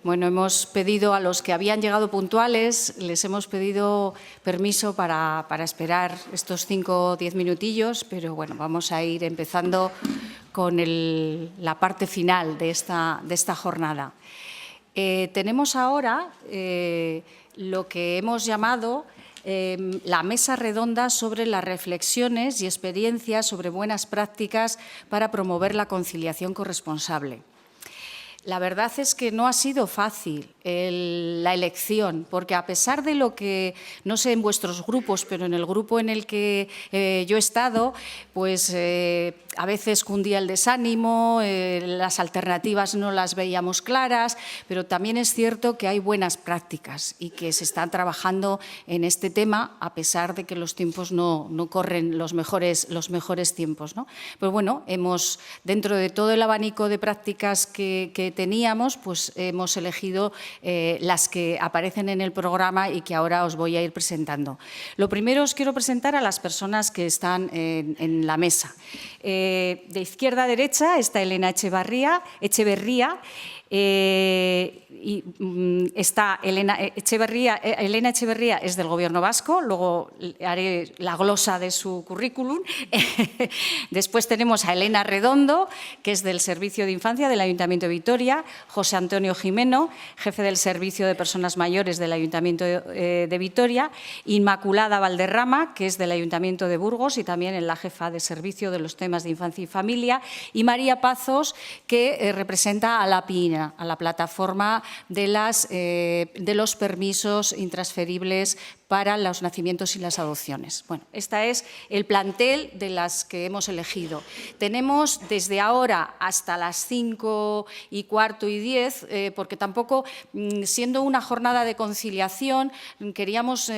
Bueno, hemos pedido a los que habían llegado puntuales, les hemos pedido permiso para esperar estos 5 o 10 minutillos, pero bueno, vamos a ir empezando con la parte final de esta jornada. Tenemos ahora lo que hemos llamado la mesa redonda sobre las reflexiones y experiencias sobre buenas prácticas para promover la conciliación corresponsable. La verdad es que no ha sido fácil la elección, porque a pesar de lo que, no sé en vuestros grupos, pero en el grupo en el que yo he estado, pues a veces cundía el desánimo, las alternativas no las veíamos claras, pero también es cierto que hay buenas prácticas y que se están trabajando en este tema, a pesar de que los tiempos no corren los mejores tiempos, ¿no? Pues bueno, dentro de todo el abanico de prácticas que teníamos, pues hemos elegido las que aparecen en el programa y que ahora os voy a ir presentando. Lo primero os quiero presentar a las personas que están en la mesa. De izquierda a derecha está Elena Echeverría. Está Elena Echeverría es del Gobierno vasco, luego haré la glosa de su currículum. Después tenemos a Elena Redondo, que es del Servicio de Infancia del Ayuntamiento de Vitoria, José Antonio Jimeno, jefe del Servicio de Personas Mayores del Ayuntamiento de Vitoria, Inmaculada Valderrama, que es del Ayuntamiento de Burgos y también es la jefa de Servicio de los temas de Infancia y Familia, y María Pazos, que representa a la PINA, a la plataforma de los permisos intransferibles para los nacimientos y las adopciones. Bueno, este es el plantel de las que hemos elegido. Tenemos desde ahora hasta las 5:15 y 10, porque tampoco, siendo una jornada de conciliación, queríamos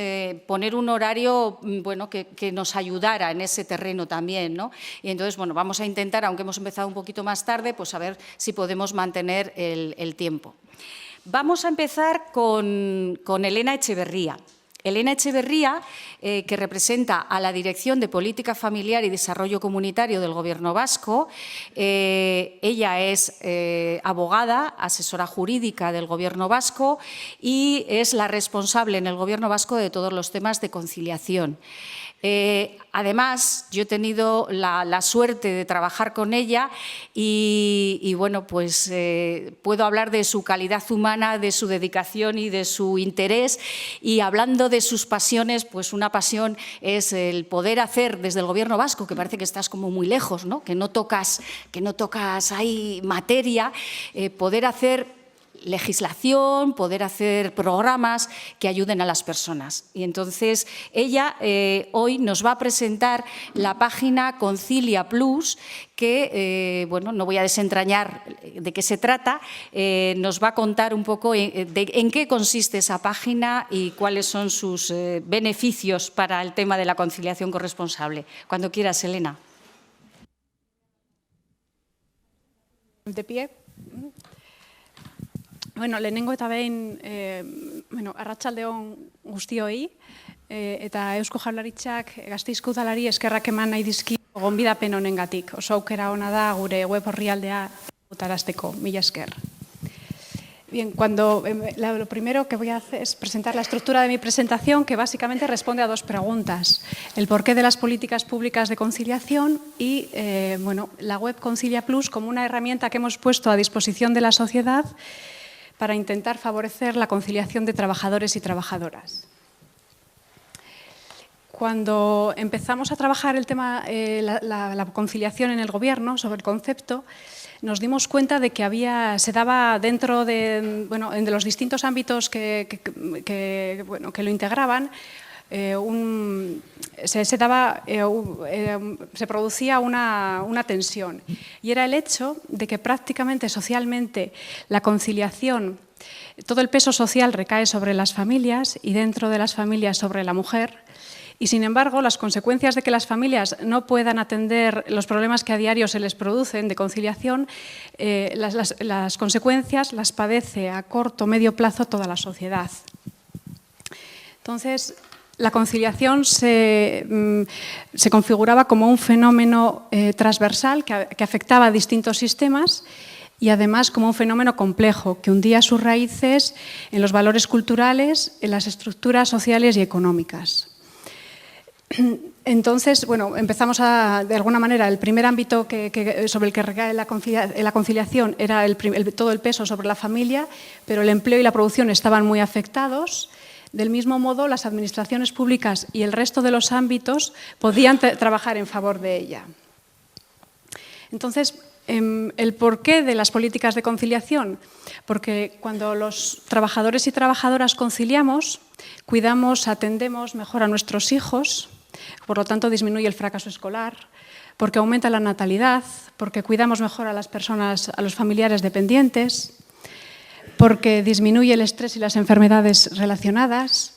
poner un horario bueno, que nos ayudara en ese terreno también, ¿no? Y entonces, bueno, vamos a intentar, aunque hemos empezado un poquito más tarde, pues a ver si podemos mantener el tiempo. Vamos a empezar con Elena Echeverría. Elena Echeverría, que representa a la Dirección de Política Familiar y Desarrollo Comunitario del Gobierno vasco. Ella es abogada, asesora jurídica del Gobierno vasco y es la responsable en el Gobierno vasco de todos los temas de conciliación. Además, yo he tenido la suerte de trabajar con ella y bueno, pues puedo hablar de su calidad humana, de su dedicación y de su interés. Y hablando de sus pasiones, pues una pasión es el poder hacer desde el Gobierno vasco, que parece que estás como muy lejos, ¿no? que no tocas ahí materia, poder hacer legislación, poder hacer programas que ayuden a las personas. Y entonces ella hoy nos va a presentar la página Concilia Plus, que, bueno, no voy a desentrañar de qué se trata, nos va a contar un poco en qué consiste esa página y cuáles son sus beneficios para el tema de la conciliación corresponsable. Cuando quieras, Elena. De pie. Bueno, lehenengo eta behin, arratsaldeon guztioi, eta Eusko Jaurlaritzak Gasteizko Udalari eskerrak eman nahi dizkio gonbidapen honengatik. Oso aukera ona da gure web orrialdea utarazteko. Mila esker. Bien, lo primero que voy a hacer es presentar la estructura de mi presentación, que básicamente responde a dos preguntas. El porqué de las políticas públicas de conciliación y la web Concilia Plus como una herramienta que hemos puesto a disposición de la sociedad para intentar favorecer la conciliación de trabajadores y trabajadoras. Cuando empezamos a trabajar el tema, la conciliación en el Gobierno, sobre el concepto, nos dimos cuenta de que se daba dentro de los distintos ámbitos que lo integraban, se producía una tensión, y era el hecho de que prácticamente socialmente la conciliación, todo el peso social recae sobre las familias y dentro de las familias sobre la mujer, y sin embargo las consecuencias de que las familias no puedan atender los problemas que a diario se les producen de conciliación, las consecuencias las padece a corto o medio plazo toda la sociedad. Entonces, la conciliación se configuraba como un fenómeno transversal que afectaba a distintos sistemas y además como un fenómeno complejo que hundía sus raíces en los valores culturales, en las estructuras sociales y económicas. Entonces, bueno, empezamos de alguna manera, el primer ámbito sobre el que recae la conciliación era todo el peso sobre la familia, pero el empleo y la producción estaban muy afectados. Del mismo modo, las administraciones públicas y el resto de los ámbitos podían trabajar en favor de ella. Entonces, ¿el porqué de las políticas de conciliación? Porque cuando los trabajadores y trabajadoras conciliamos, cuidamos, atendemos mejor a nuestros hijos, por lo tanto disminuye el fracaso escolar, porque aumenta la natalidad, porque cuidamos mejor a las personas, a los familiares dependientes, porque disminuye el estrés y las enfermedades relacionadas,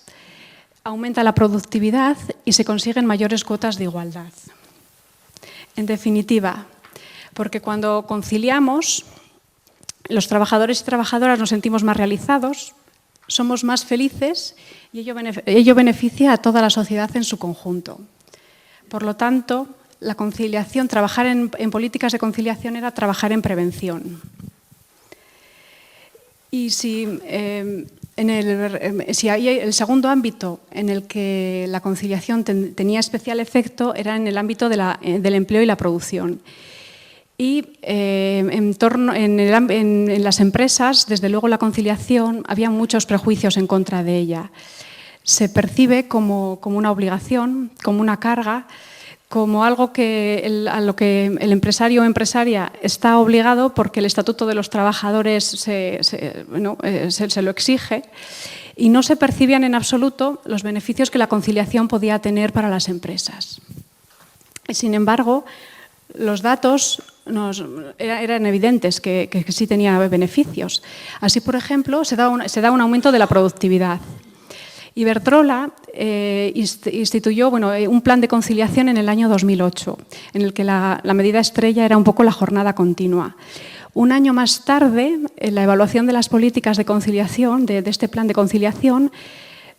aumenta la productividad y se consiguen mayores cuotas de igualdad. En definitiva, porque cuando conciliamos, los trabajadores y trabajadoras nos sentimos más realizados, somos más felices y ello beneficia a toda la sociedad en su conjunto. Por lo tanto, la conciliación, trabajar en políticas de conciliación era trabajar en prevención. Y si hay el segundo ámbito en el que la conciliación tenía especial efecto era en el ámbito del empleo y la producción. Y en las empresas, desde luego, la conciliación, había muchos prejuicios en contra de ella. Se percibe como una obligación, como una carga, como algo a lo que el empresario o empresaria está obligado porque el Estatuto de los Trabajadores se lo exige, y no se percibían en absoluto los beneficios que la conciliación podía tener para las empresas. Sin embargo, los datos eran evidentes que sí tenía beneficios. Así, por ejemplo, se da un aumento de la productividad. Iberdrola instituyó un plan de conciliación en el año 2008, en el que la medida estrella era un poco la jornada continua. Un año más tarde, en la evaluación de las políticas de conciliación, de este plan de conciliación,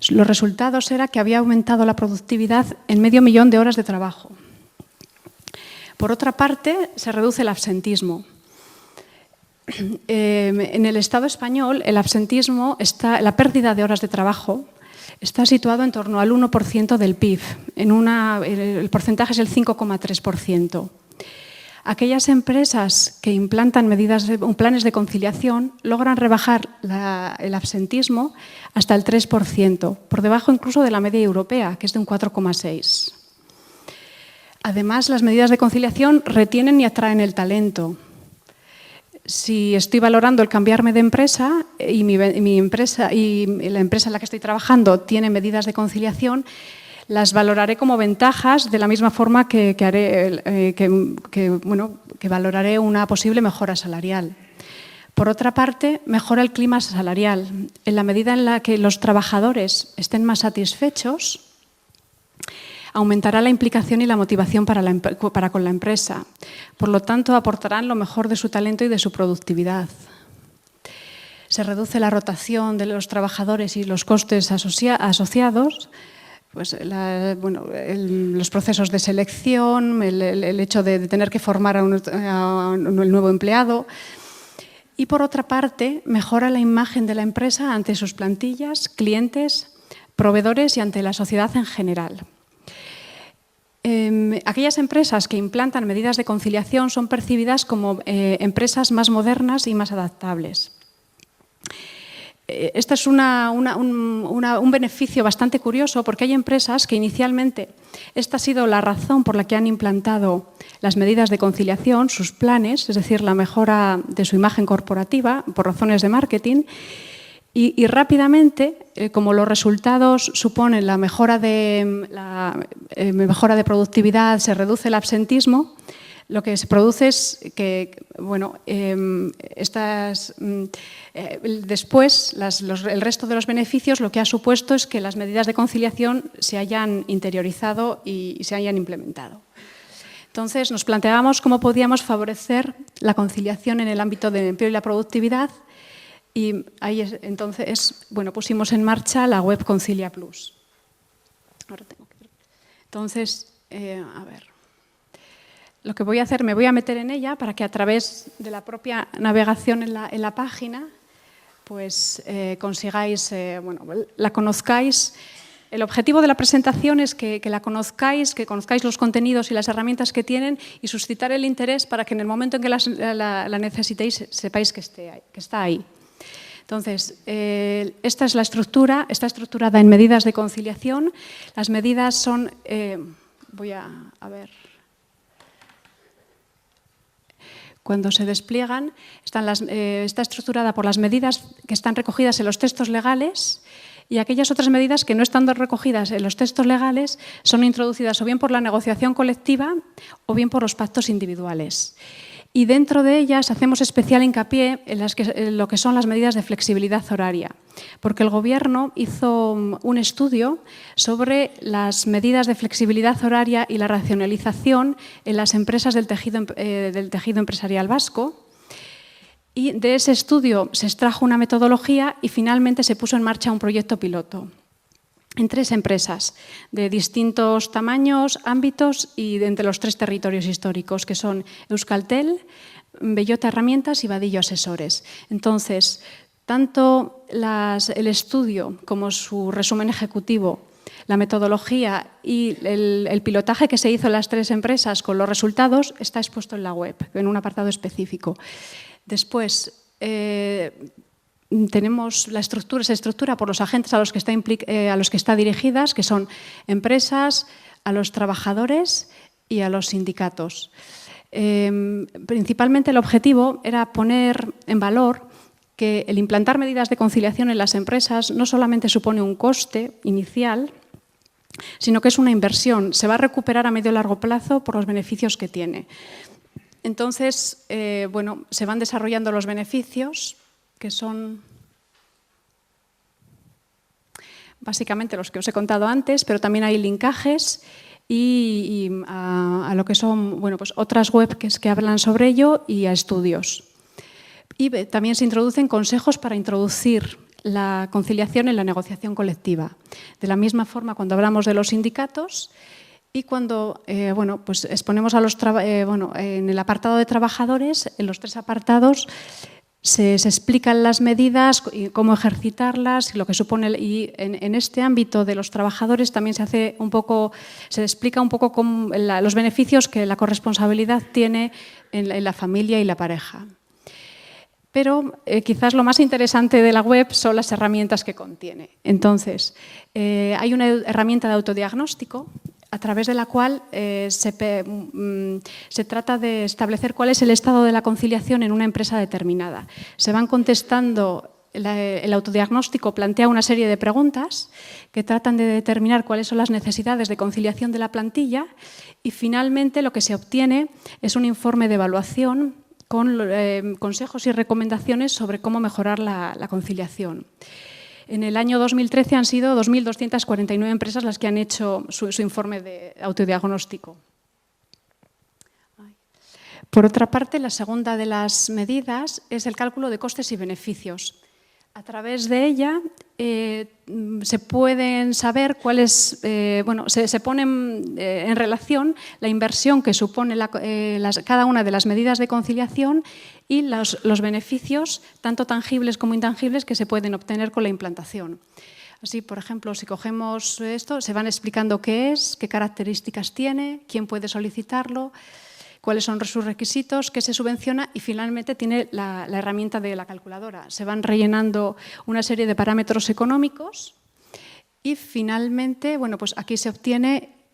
los resultados eran que había aumentado la productividad en 500.000 de horas de trabajo. Por otra parte, se reduce el absentismo. En el Estado español, el absentismo, la pérdida de horas de trabajo, está situado en torno al 1% del PIB. El porcentaje es el 5,3%. Aquellas empresas que implantan planes de conciliación logran rebajar el absentismo hasta el 3%, por debajo incluso de la media europea, que es de un 4,6%. Además, las medidas de conciliación retienen y atraen el talento. Si estoy valorando el cambiarme de empresa y mi empresa y la empresa en la que estoy trabajando tiene medidas de conciliación, las valoraré como ventajas de la misma forma que valoraré una posible mejora salarial. Por otra parte, mejora el clima salarial. En la medida en la que los trabajadores estén más satisfechos, aumentará la implicación y la motivación para con la empresa. Por lo tanto, aportarán lo mejor de su talento y de su productividad. Se reduce la rotación de los trabajadores y los costes asociados, los procesos de selección, el hecho de tener que formar a un nuevo empleado. Y, por otra parte, mejora la imagen de la empresa ante sus plantillas, clientes, proveedores y ante la sociedad en general. Aquellas empresas que implantan medidas de conciliación son percibidas como empresas más modernas y más adaptables. Este es un beneficio bastante curioso, porque hay empresas que inicialmente esta ha sido la razón por la que han implantado las medidas de conciliación, sus planes, es decir, la mejora de su imagen corporativa por razones de marketing. Y rápidamente, como los resultados suponen la mejora de productividad, se reduce el absentismo, lo que se produce es que, después el resto de los beneficios lo que ha supuesto es que las medidas de conciliación se hayan interiorizado y se hayan implementado. Entonces, nos planteábamos cómo podíamos favorecer la conciliación en el ámbito del empleo y la productividad. Y ahí entonces, pusimos en marcha la web Concilia Plus. Entonces, lo que voy a hacer, me voy a meter en ella para que a través de la propia navegación en la página pues consigáis, bueno, la conozcáis. El objetivo de la presentación es que la conozcáis, que conozcáis los contenidos y las herramientas que tienen y suscitar el interés para que en el momento en que la necesitéis sepáis que está ahí. Entonces, esta es la estructura, está estructurada en medidas de conciliación. Las medidas son, voy a ver, cuando se despliegan, está estructurada por las medidas que están recogidas en los textos legales y aquellas otras medidas que no están recogidas en los textos legales son introducidas o bien por la negociación colectiva o bien por los pactos individuales. Y dentro de ellas hacemos especial hincapié en lo que son las medidas de flexibilidad horaria, porque el Gobierno hizo un estudio sobre las medidas de flexibilidad horaria y la racionalización en las empresas del tejido empresarial vasco. Y de ese estudio se extrajo una metodología y finalmente se puso en marcha un proyecto piloto en 3 empresas de distintos tamaños, ámbitos y de entre los 3 territorios históricos, que son Euskaltel, Bellota Herramientas y Vadillo Asesores. Entonces, tanto el estudio como su resumen ejecutivo, la metodología y el pilotaje que se hizo en las 3 empresas con los resultados está expuesto en la web, en un apartado específico. Después, tenemos se estructura por los agentes a los que está dirigidas, que son empresas, a los trabajadores y a los sindicatos. Principalmente el objetivo era poner en valor que el implantar medidas de conciliación en las empresas no solamente supone un coste inicial, sino que es una inversión. Se va a recuperar a medio y largo plazo por los beneficios que tiene. Entonces, bueno, se van desarrollando los beneficios, que son básicamente los que os he contado antes, pero también hay linkajes y a lo que son, bueno, pues otras webs que hablan sobre ello y a estudios. Y también se introducen consejos para introducir la conciliación en la negociación colectiva. De la misma forma, cuando hablamos de los sindicatos y cuando bueno, pues exponemos a en el apartado de trabajadores, en los 3 apartados, se explican las medidas y cómo ejercitarlas, lo que supone, y en este ámbito de los trabajadores también se explica un poco los beneficios que la corresponsabilidad tiene en la familia y la pareja. Pero quizás lo más interesante de la web son las herramientas que contiene. Entonces, hay una herramienta de autodiagnóstico a través de la cual se trata de establecer cuál es el estado de la conciliación en una empresa determinada. Se van contestando, el autodiagnóstico plantea una serie de preguntas que tratan de determinar cuáles son las necesidades de conciliación de la plantilla y finalmente lo que se obtiene es un informe de evaluación con consejos y recomendaciones sobre cómo mejorar la conciliación. En el año 2013 han sido 2.249 empresas las que han hecho su informe de autodiagnóstico. Por otra parte, la segunda de las medidas es el cálculo de costes y beneficios. A través de ella se pueden saber cuáles, se ponen en relación la inversión que supone cada una de las medidas de conciliación y los beneficios, tanto tangibles como intangibles, que se pueden obtener con la implantación. Así, por ejemplo, si cogemos esto, se van explicando qué es, qué características tiene, quién puede solicitarlo, cuáles son sus requisitos, qué se subvenciona y finalmente tiene la herramienta de la calculadora. Se van rellenando una serie de parámetros económicos y finalmente, bueno, pues aquí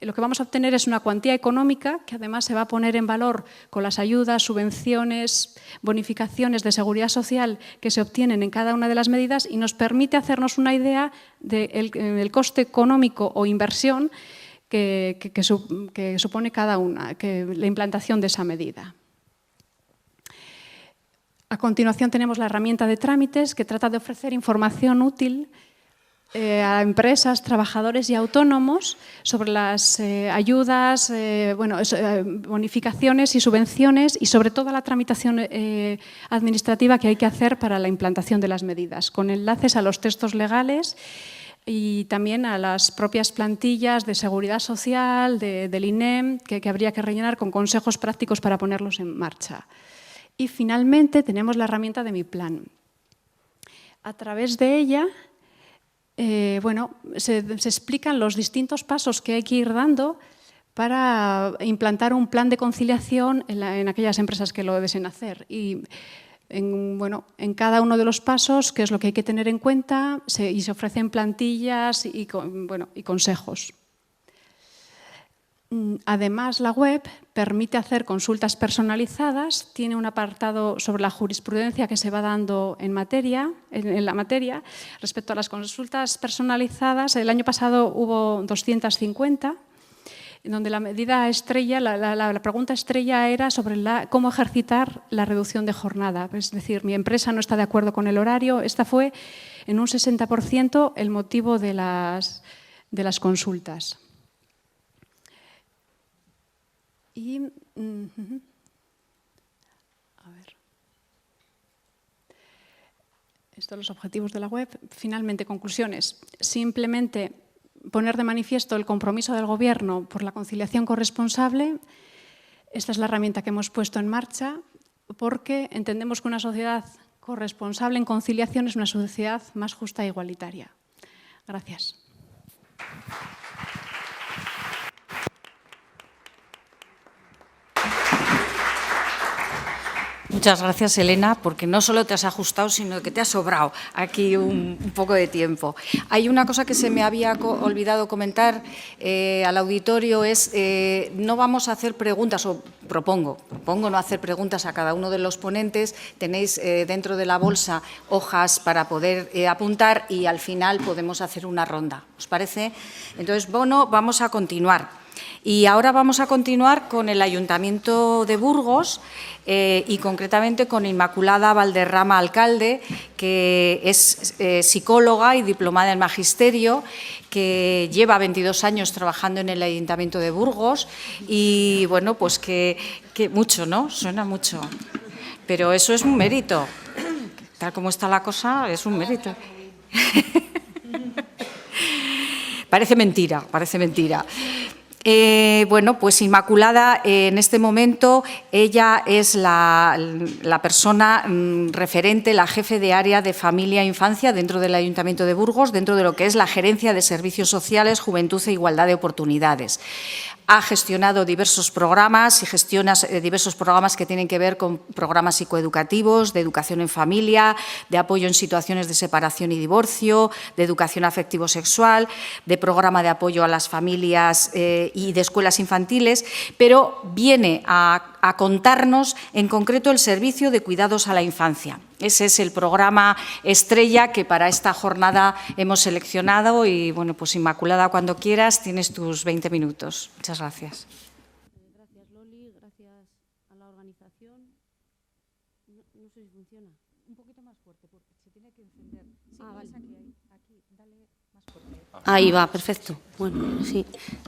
lo que vamos a obtener es una cuantía económica que además se va a poner en valor con las ayudas, subvenciones, bonificaciones de seguridad social que se obtienen en cada una de las medidas y nos permite hacernos una idea del coste económico o inversión que supone cada una, la implantación de esa medida. A continuación tenemos la herramienta de trámites que trata de ofrecer información útil a empresas, trabajadores y autónomos sobre las ayudas, bonificaciones y subvenciones y sobre todo la tramitación administrativa que hay que hacer para la implantación de las medidas, con enlaces a los textos legales y también a las propias plantillas de seguridad social, del INEM, que habría que rellenar con consejos prácticos para ponerlos en marcha. Y finalmente tenemos la herramienta de Mi Plan. A través de ella se explican los distintos pasos que hay que ir dando para implantar un plan de conciliación en aquellas empresas que lo deseen hacer. Y en cada uno de los pasos, qué es lo que hay que tener en cuenta, y se ofrecen plantillas y consejos. Además, la web permite hacer consultas personalizadas, tiene un apartado sobre la jurisprudencia que se va dando en la materia. Respecto a las consultas personalizadas, el año pasado hubo 250, donde la medida estrella, la pregunta estrella era sobre cómo ejercitar la reducción de jornada. Es decir, mi empresa no está de acuerdo con el horario. Esta fue en un 60% el motivo de las consultas. Y, a ver. Estos son los objetivos de la web. Finalmente, conclusiones. Simplemente poner de manifiesto el compromiso del Gobierno por la conciliación corresponsable. Esta es la herramienta que hemos puesto en marcha porque entendemos que una sociedad corresponsable en conciliación es una sociedad más justa e igualitaria. Gracias. Muchas gracias, Elena, porque no solo te has ajustado, sino que te has sobrado aquí un poco de tiempo. Hay una cosa que se me había olvidado comentar al auditorio, no vamos a hacer preguntas, o propongo no hacer preguntas a cada uno de los ponentes. Tenéis dentro de la bolsa hojas para poder apuntar y al final podemos hacer una ronda. ¿Os parece? Entonces, vamos a continuar. Y ahora vamos a continuar con el Ayuntamiento de Burgos y concretamente con Inmaculada Valderrama Alcalde, que es psicóloga y diplomada en Magisterio, que lleva 22 años trabajando en el Ayuntamiento de Burgos y, bueno, pues que mucho, ¿no? Suena mucho. Pero eso es un mérito. Tal como está la cosa, es un mérito. Parece mentira, parece mentira. Bueno, pues Inmaculada, en este momento, ella es la persona referente, la jefe de área de familia e infancia dentro del Ayuntamiento de Burgos, dentro de lo que es la Gerencia de Servicios Sociales, Juventud e Igualdad de Oportunidades. Ha gestionado diversos programas y gestiona diversos programas que tienen que ver con programas psicoeducativos, de educación en familia, de apoyo en situaciones de separación y divorcio, de educación afectivo-sexual, de programa de apoyo a las familias y de escuelas infantiles, pero viene a contarnos en concreto el servicio de cuidados a la infancia. Ese es el programa estrella que para esta jornada hemos seleccionado y, bueno, pues Inmaculada, cuando quieras, tienes tus 20 minutos. Muchas gracias. Gracias, Loli. Gracias a la organización. No sé si funciona. Un poquito más fuerte, porque se tiene que encender. Sí, vale. Aquí, dale más fuerte. Ahí va, perfecto. Bueno, sí.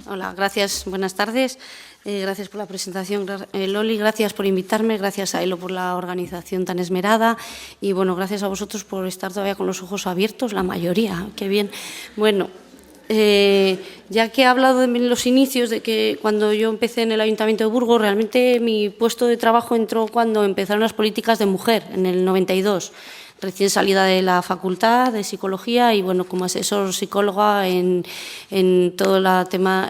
Hola, gracias, buenas tardes. Gracias por la presentación, Loli, gracias por invitarme, gracias a Elo por la organización tan esmerada y, bueno, gracias a vosotros por estar todavía con los ojos abiertos, la mayoría, qué bien. Bueno, ya que he hablado en los inicios de que cuando yo empecé en el Ayuntamiento de Burgos, realmente mi puesto de trabajo entró cuando empezaron las políticas de mujer, en el 92. Recién salida de la facultad de psicología y, bueno, como asesor psicóloga en todo el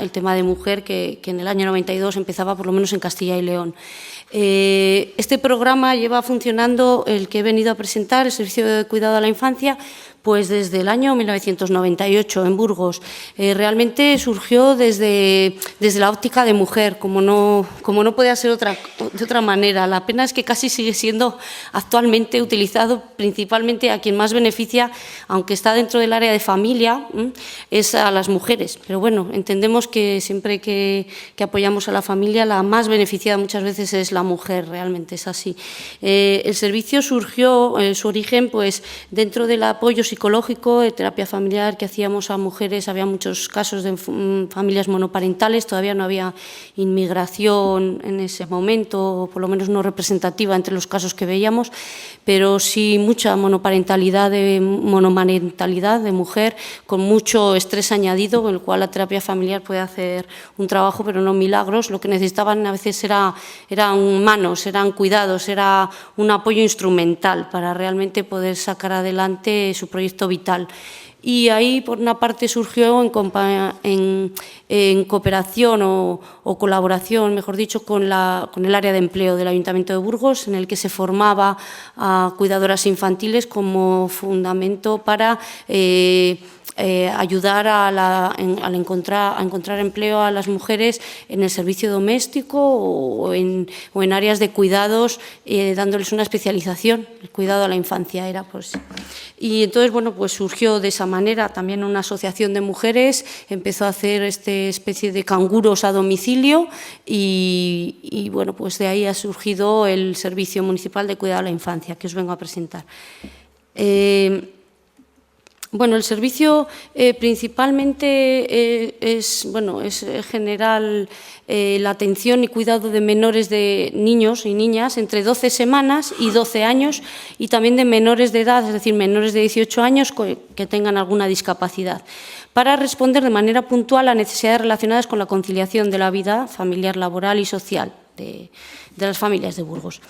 tema de mujer que en el año 92 empezaba por lo menos en Castilla y León. Este programa lleva funcionando, el que he venido a presentar, el Servicio de Cuidado a la Infancia, pues desde el año 1998 en Burgos. Realmente surgió desde la óptica de mujer, como no podía ser de otra manera. La pena es que casi sigue siendo actualmente utilizado principalmente a quien más beneficia, aunque está dentro del área de familia, es a las mujeres. Pero bueno, entendemos que siempre que apoyamos a la familia, la más beneficiada muchas veces es la mujer, realmente es así. El servicio surgió, su origen, pues dentro del apoyo psicológico, de terapia familiar que hacíamos a mujeres. Había muchos casos de familias monoparentales, todavía no había inmigración en ese momento, o por lo menos no representativa entre los casos que veíamos, pero sí mucha monoparentalidad de mujer con mucho estrés añadido, con el cual la terapia familiar puede hacer un trabajo, pero no milagros. Lo que necesitaban a veces eran manos, eran cuidados, era un apoyo instrumental para realmente poder sacar adelante su proyecto vital. Y ahí, por una parte, surgió en cooperación o colaboración, mejor dicho, con el área de empleo del Ayuntamiento de Burgos, en el que se formaba a cuidadoras infantiles como fundamento para ayudar a encontrar empleo a las mujeres en el servicio doméstico o en áreas de cuidados, dándoles una especialización. El cuidado a la infancia era, pues. Y entonces, bueno, pues surgió de esa manera también una asociación de mujeres, empezó a hacer esta especie de canguros a domicilio y bueno, pues de ahí ha surgido el Servicio Municipal de Cuidado a la Infancia, que os vengo a presentar. Bueno, el servicio principalmente es general la atención y cuidado de menores de niños y niñas entre 12 semanas y 12 años y también de menores de edad, es decir, menores de 18 años que tengan alguna discapacidad, para responder de manera puntual a necesidades relacionadas con la conciliación de la vida familiar, laboral y social de las familias de Burgos.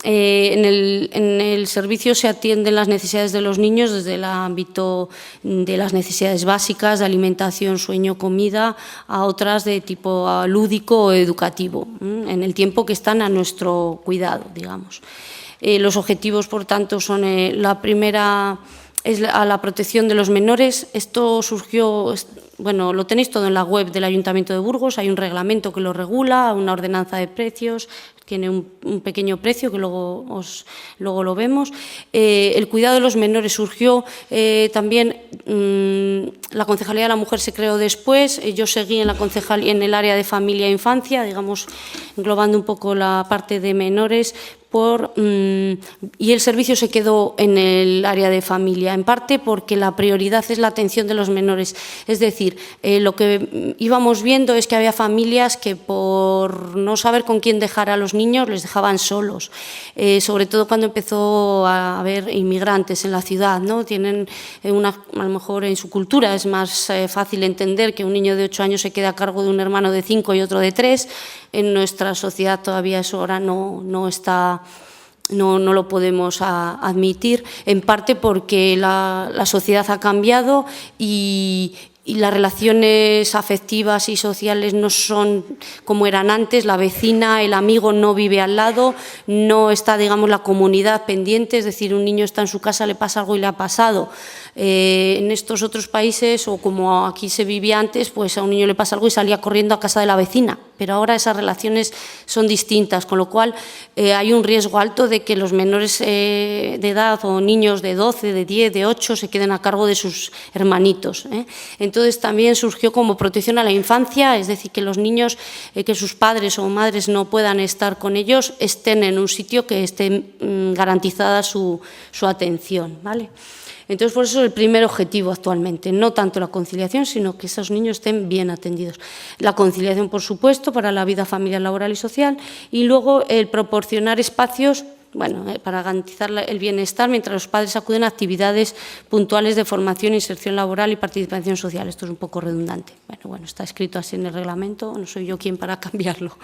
En el servicio se atienden las necesidades de los niños desde el ámbito de las necesidades básicas, de alimentación, sueño, comida, a otras de tipo lúdico o educativo, en el tiempo que están a nuestro cuidado, digamos. Los objetivos, por tanto, son la primera es a la protección de los menores. Esto surgió, bueno, lo tenéis todo en la web del Ayuntamiento de Burgos, hay un reglamento que lo regula, una ordenanza de precios, tiene un pequeño precio que luego lo vemos. El cuidado de los menores surgió también, la Concejalía de la Mujer se creó después, yo seguí en el área de familia e infancia, digamos, englobando un poco la parte de menores, y el servicio se quedó en el área de familia, en parte porque la prioridad es la atención de los menores. Es decir, lo que íbamos viendo es que había familias que por no saber con quién dejar a los niños les dejaban solos, sobre todo cuando empezó a haber inmigrantes en la ciudad, ¿no? Tienen a lo mejor en su cultura es más fácil entender que un niño de 8 años se quede a cargo de un hermano de 5 y otro de 3. En nuestra sociedad todavía eso ahora no está. No lo podemos admitir, en parte porque la sociedad ha cambiado y las relaciones afectivas y sociales no son como eran antes. La vecina, el amigo no vive al lado, no está, digamos, la comunidad pendiente, es decir, un niño está en su casa, le pasa algo y le ha pasado. En estos otros países, o como aquí se vivía antes, pues a un niño le pasa algo y salía corriendo a casa de la vecina, pero ahora esas relaciones son distintas, con lo cual hay un riesgo alto de que los menores de edad o niños de 12, de 10, de 8 se queden a cargo de sus hermanitos. Entonces también surgió como protección a la infancia, es decir, que los niños, que sus padres o madres no puedan estar con ellos, estén en un sitio que esté garantizada su atención, ¿vale? Entonces, por eso es el primer objetivo actualmente, no tanto la conciliación, sino que esos niños estén bien atendidos. La conciliación, por supuesto, para la vida familiar, laboral y social, y luego el proporcionar espacios, bueno, para garantizar el bienestar mientras los padres acuden a actividades puntuales de formación, inserción laboral y participación social. Esto es un poco redundante. Bueno, está escrito así en el reglamento, no soy yo quien para cambiarlo.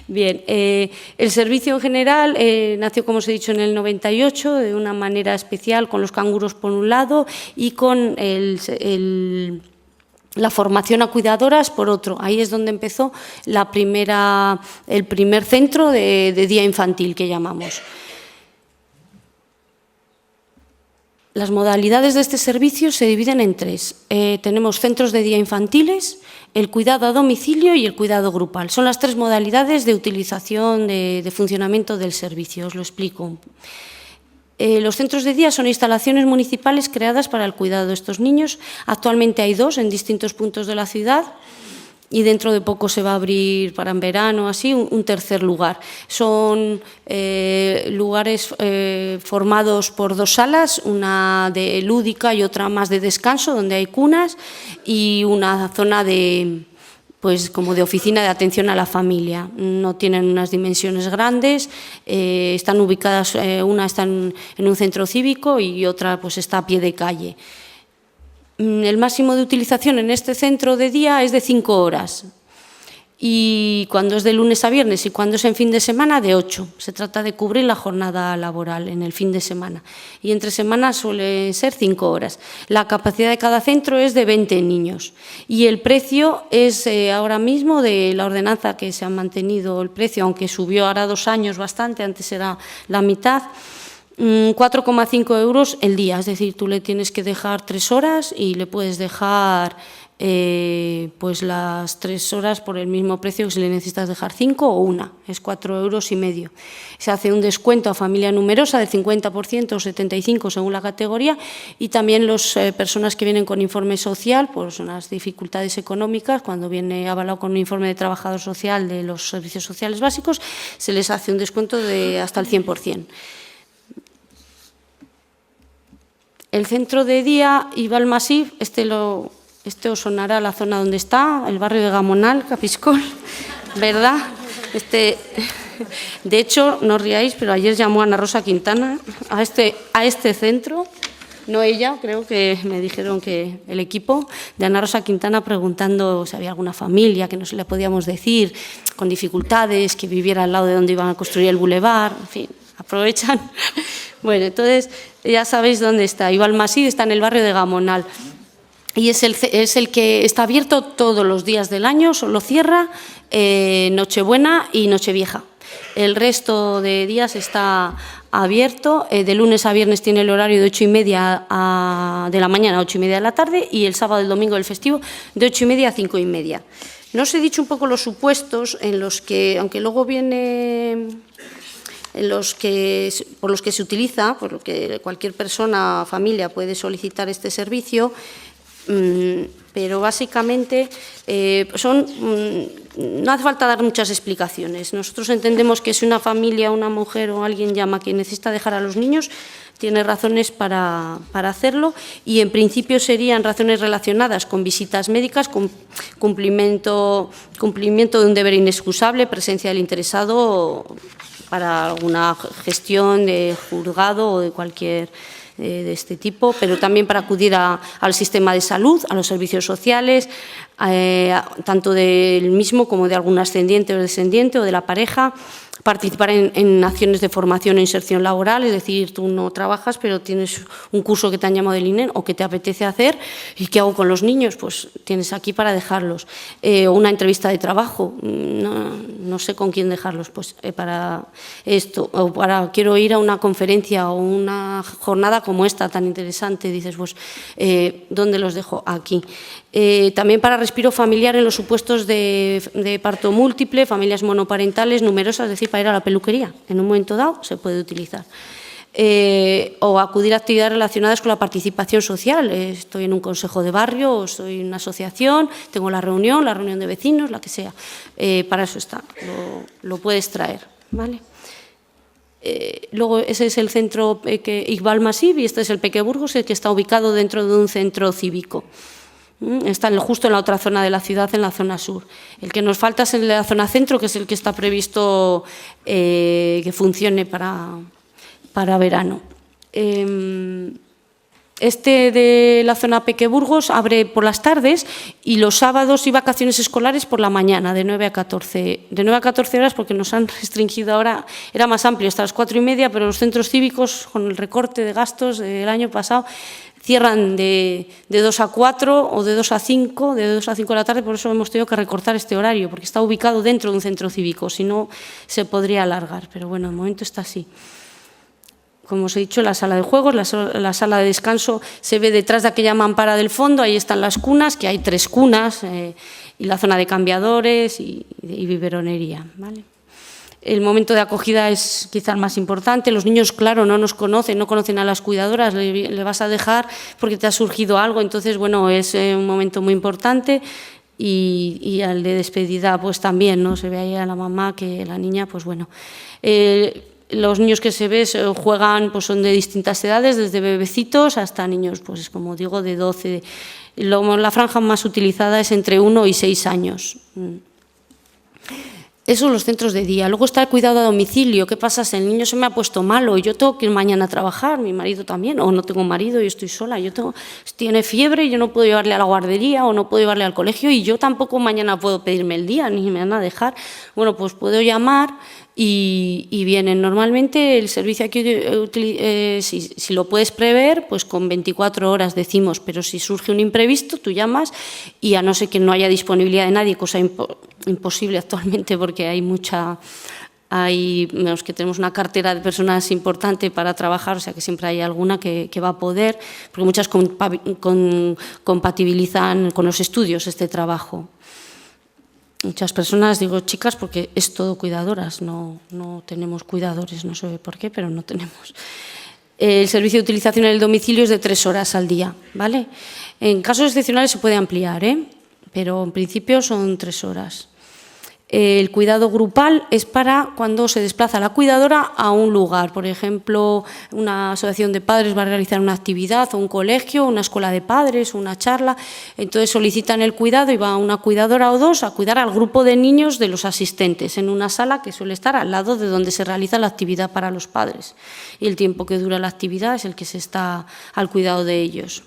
Bien, el servicio en general nació, como os he dicho, en el 98, de una manera especial, con los canguros por un lado y con la formación a cuidadoras por otro. Ahí es donde empezó el primer centro de día infantil que llamamos. Las modalidades de este servicio se dividen en 3. Tenemos centros de día infantiles, el cuidado a domicilio y el cuidado grupal. Son las 3 modalidades de utilización, de funcionamiento del servicio. Os lo explico. Los centros de día son instalaciones municipales creadas para el cuidado de estos niños. Actualmente hay 2 en distintos puntos de la ciudad. y dentro de poco se va a abrir para en verano, así, un tercer lugar. Son lugares formados por 2 salas, una de lúdica y otra más de descanso, donde hay cunas, y una zona de, pues, como de oficina de atención a la familia. No tienen unas dimensiones grandes, están ubicadas, una está en un centro cívico y otra pues está a pie de calle. El máximo de utilización en este centro de día es de 5 horas. Y cuando es de lunes a viernes y cuando es en fin de semana, de 8. Se trata de cubrir la jornada laboral en el fin de semana. Y entre semanas suele ser 5 horas. La capacidad de cada centro es de 20 niños. Y el precio es ahora mismo de la ordenanza que se ha mantenido el precio, aunque subió ahora 2 años bastante, antes era la mitad. 4,5 euros el día, es decir, tú le tienes que dejar 3 horas y le puedes dejar pues las 3 horas por el mismo precio que si le necesitas dejar 5 o 1, es 4,5 euros. Se hace un descuento a familia numerosa del 50% o 75% según la categoría, y también las personas que vienen con informe social, pues unas dificultades económicas, cuando viene avalado con un informe de trabajador social de los servicios sociales básicos, se les hace un descuento de hasta el 100%. El centro de día Ibalmasí, este os sonará la zona donde está, el barrio de Gamonal, Capiscol, ¿verdad? De hecho, no os riáis, pero ayer llamó Ana Rosa Quintana a este centro, no ella, creo que me dijeron que el equipo de Ana Rosa Quintana preguntando si había alguna familia que no se le podíamos decir, con dificultades, que viviera al lado de donde iban a construir el bulevar, en fin, aprovechan. Bueno, entonces ya sabéis dónde está. Ibalmasí está en el barrio de Gamonal y es el que está abierto todos los días del año, solo cierra Nochebuena y Nochevieja. El resto de días está abierto, de lunes a viernes tiene el horario de 8:30 de la mañana a 8:30 de la tarde, y el sábado y el domingo del festivo de 8:30 a 5:30. No os he dicho un poco los supuestos en los que, aunque luego viene... por los que se utiliza, por lo que cualquier persona o familia puede solicitar este servicio, pero básicamente no hace falta dar muchas explicaciones. Nosotros entendemos que si una familia, una mujer o alguien llama que necesita dejar a los niños, tiene razones para hacerlo, y en principio serían razones relacionadas con visitas médicas, con cumplimiento de un deber inexcusable, presencia del interesado para alguna gestión de juzgado o de cualquier de este tipo, pero también para acudir al sistema de salud, a los servicios sociales, tanto del mismo como de algún ascendiente o descendiente o de la pareja, participar en acciones de formación e inserción laboral, es decir, tú no trabajas, pero tienes un curso que te han llamado del INE o que te apetece hacer, ¿y qué hago con los niños? Pues tienes aquí para dejarlos. Una entrevista de trabajo, no sé con quién dejarlos, pues para esto, o quiero ir a una conferencia o una jornada como esta tan interesante, dices, pues, ¿dónde los dejo? Aquí. También para respiro familiar en los supuestos de parto múltiple, familias monoparentales numerosas, es decir, para ir a la peluquería. En un momento dado se puede utilizar. O acudir a actividades relacionadas con la participación social. Estoy en un consejo de barrio o estoy en una asociación, tengo la reunión de vecinos, la que sea. Para eso está, lo puedes traer, ¿vale? Luego ese es el centro Ibalmasí y este es el Pequeburgos, el que está ubicado dentro de un centro cívico. Está justo en la otra zona de la ciudad, en la zona sur. El que nos falta es el de la zona centro, que es el que está previsto que funcione para verano. Este de la zona Pequeburgos abre por las tardes y los sábados y vacaciones escolares por la mañana, de 9 a 14. De 9 a 14 horas porque nos han restringido ahora, era más amplio, hasta las 4:30, pero los centros cívicos, con el recorte de gastos del año pasado, cierran de 2 a 4 o de 2 a 5, de 2 a 5 de la tarde, por eso hemos tenido que recortar este horario, porque está ubicado dentro de un centro cívico, si no se podría alargar, pero bueno, de momento está así. Como os he dicho, la sala de juegos, la sala de descanso se ve detrás de aquella mampara del fondo, ahí están las cunas, que hay 3 cunas, y la zona de cambiadores y biberonería, ¿vale? El momento de acogida es quizá el más importante. Los niños, claro, no nos conocen, no conocen a las cuidadoras, le vas a dejar porque te ha surgido algo, entonces, bueno, es un momento muy importante. y al de despedida pues también, ¿no? Se ve ahí a la mamá que la niña, pues bueno. Los niños que se ven juegan, pues son de distintas edades, desde bebecitos hasta niños, pues como digo, de 12. La franja más utilizada es entre 1 y 6 años. Eso los centros de día. Luego está el cuidado a domicilio. ¿Qué pasa si el niño se me ha puesto malo y yo tengo que ir mañana a trabajar, mi marido también, o no tengo marido y estoy sola, tiene fiebre y yo no puedo llevarle a la guardería o no puedo llevarle al colegio y yo tampoco mañana puedo pedirme el día ni me van a dejar? Bueno, pues puedo llamar y vienen. Normalmente el servicio aquí, si lo puedes prever, pues con 24 horas decimos, pero si surge un imprevisto, tú llamas y a no ser que no haya disponibilidad de nadie, cosa imposible actualmente porque menos que tenemos una cartera de personas importante para trabajar, o sea que siempre hay alguna que va a poder, porque muchas compatibilizan con los estudios este trabajo. Muchas personas, digo chicas, porque es todo cuidadoras, no tenemos cuidadores, no sé por qué, pero no tenemos. El servicio de utilización en el domicilio es de 3 horas al día, ¿vale? En casos excepcionales se puede ampliar, pero en principio son 3 horas. El cuidado grupal es para cuando se desplaza la cuidadora a un lugar. Por ejemplo, una asociación de padres va a realizar una actividad, o un colegio, una escuela de padres, una charla. Entonces solicitan el cuidado y va una cuidadora o dos a cuidar al grupo de niños de los asistentes en una sala que suele estar al lado de donde se realiza la actividad para los padres. Y el tiempo que dura la actividad es el que se está al cuidado de ellos.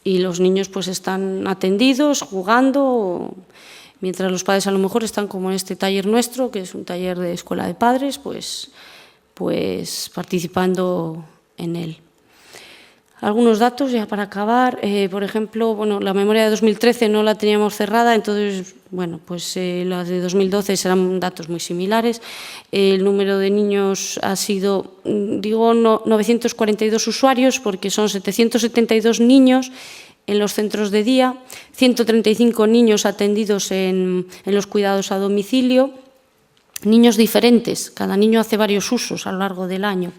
Y los niños pues están atendidos, jugando, mientras los padres a lo mejor están como en este taller nuestro, que es un taller de escuela de padres, pues participando en él. Algunos datos ya para acabar. Por ejemplo, bueno, la memoria de 2013 no la teníamos cerrada, entonces, bueno, pues las de 2012 serán datos muy similares. El número de niños ha sido, 942 usuarios, porque son 772 niños en los centros de día, 135 niños atendidos en los cuidados a domicilio, niños diferentes, cada niño hace varios usos a lo largo del año,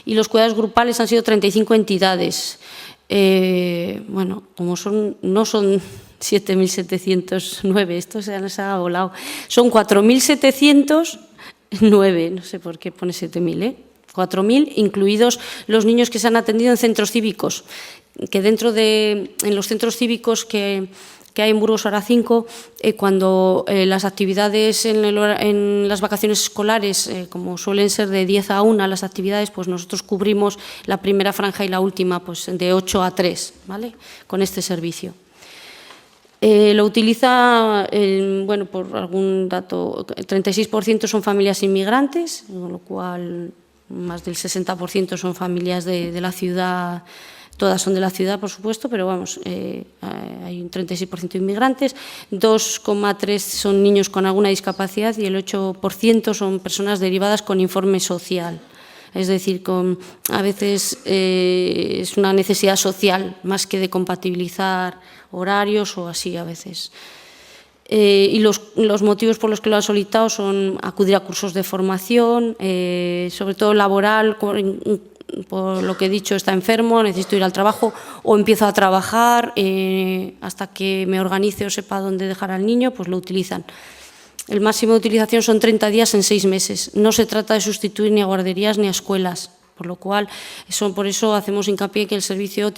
y los cuidados grupales han sido 35 entidades. Bueno, como no son 7.709, esto se ha volado, son 4.709, no sé por qué pone 7.000, 4.000, incluidos los niños que se han atendido en centros cívicos, que en los centros cívicos que hay en Burgos ahora 5, cuando las actividades en las vacaciones escolares, como suelen ser de 10 a 1 las actividades, pues nosotros cubrimos la primera franja y la última pues de 8 a 3, ¿vale? Con este servicio. Lo utiliza, bueno, por algún dato, el 36% son familias inmigrantes, con lo cual más del 60% son familias de la ciudad. Todas son de la ciudad, por supuesto, pero vamos, hay un 36% de inmigrantes, 2,3 son niños con alguna discapacidad y el 8% son personas derivadas con informe social. Es decir, a veces es una necesidad social más que de compatibilizar horarios o así a veces. Y los motivos por los que lo han solicitado son acudir a cursos de formación, sobre todo laboral, por lo que he dicho, está enfermo, necesito ir al trabajo o empiezo a trabajar, hasta que me organice o sepa dónde dejar al niño, pues lo utilizan. El máximo de utilización son 30 días en 6 meses. No se trata de sustituir ni a guarderías ni a escuelas, por lo cual, por eso hacemos hincapié que el servicio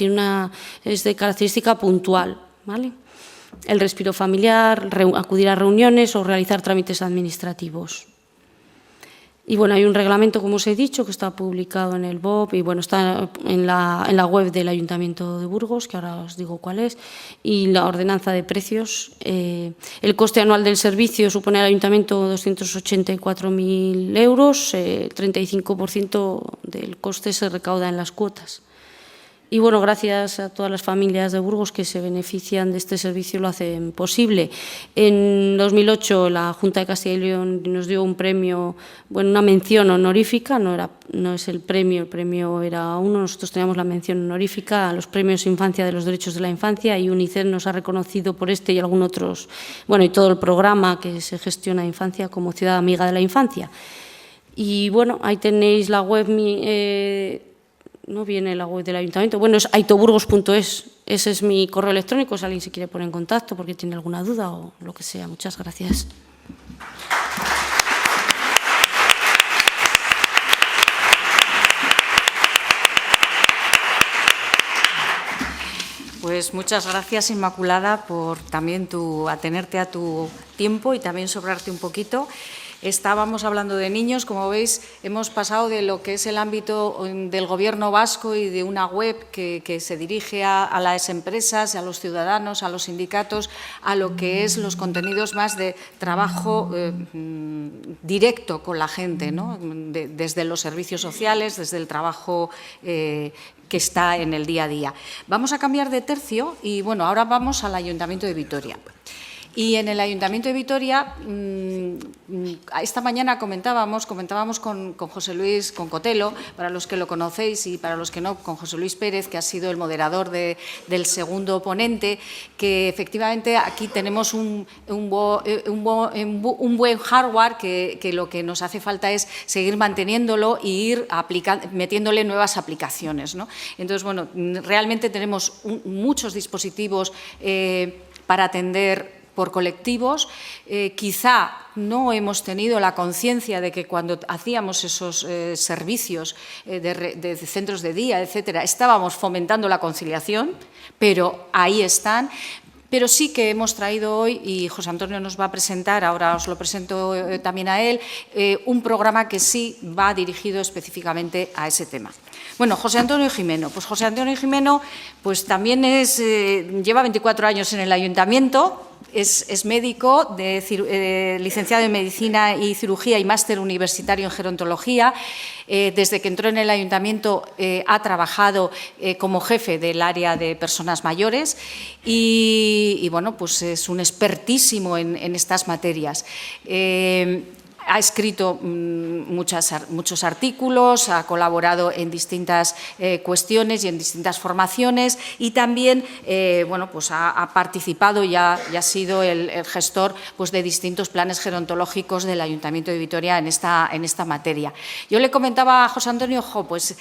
es de característica puntual, ¿vale? El respiro familiar, acudir a reuniones o realizar trámites administrativos. Y bueno, hay un reglamento, como os he dicho, que está publicado en el BOP y bueno, está en la web del Ayuntamiento de Burgos, que ahora os digo cuál es, y la ordenanza de precios. El coste anual del servicio supone al Ayuntamiento 284.000 euros, 35% del coste se recauda en las cuotas. Y bueno, gracias a todas las familias de Burgos que se benefician de este servicio, lo hacen posible. En 2008 la Junta de Castilla y León nos dio un premio, bueno, una mención honorífica, no es el premio era uno, nosotros teníamos la mención honorífica a los premios Infancia de los Derechos de la Infancia y UNICEF nos ha reconocido por este y algunos otros, bueno, y todo el programa que se gestiona Infancia como ciudad amiga de la infancia. Y bueno, ahí tenéis la web no viene la web del ayuntamiento. Bueno, es aitoburgos.es. Ese es mi correo electrónico, si alguien se quiere poner en contacto porque tiene alguna duda o lo que sea. Muchas gracias. Pues muchas gracias, Inmaculada, por también atenerte a tu tiempo y también sobrarte un poquito. Estábamos hablando de niños, como veis, hemos pasado de lo que es el ámbito del Gobierno vasco y de una web que se dirige a las empresas, a los ciudadanos, a los sindicatos, a lo que es los contenidos más de trabajo directo con la gente, ¿no? Desde los servicios sociales, desde el trabajo que está en el día a día. Vamos a cambiar de tercio y, bueno, ahora vamos al Ayuntamiento de Vitoria. Y en el Ayuntamiento de Vitoria, esta mañana comentábamos con José Luis Cotelo, para los que lo conocéis y para los que no, con José Luis Pérez, que ha sido el moderador del segundo ponente, que efectivamente aquí tenemos un buen hardware que lo que nos hace falta es seguir manteniéndolo e ir metiéndole nuevas aplicaciones, ¿no? Entonces, bueno, realmente tenemos muchos dispositivos para atender por colectivos. Quizá no hemos tenido la conciencia de que cuando hacíamos esos servicios de centros de día, etcétera, estábamos fomentando la conciliación, pero ahí están. Pero sí que hemos traído hoy, y José Antonio nos va a presentar, ahora os lo presento también a él, un programa que sí va dirigido específicamente a ese tema. Bueno, José Antonio Jimeno. Pues José Antonio Jimeno pues también lleva 24 años en el Ayuntamiento. Es médico, licenciado en Medicina y Cirugía y máster universitario en Gerontología. Desde que entró en el Ayuntamiento ha trabajado como jefe del área de personas mayores y bueno, pues es un expertísimo en estas materias. Ha escrito muchos artículos, ha colaborado en distintas cuestiones y en distintas formaciones y también bueno, pues ha participado y ha sido el gestor pues, de distintos planes gerontológicos del Ayuntamiento de Vitoria en esta materia. Yo le comentaba a José Antonio, pues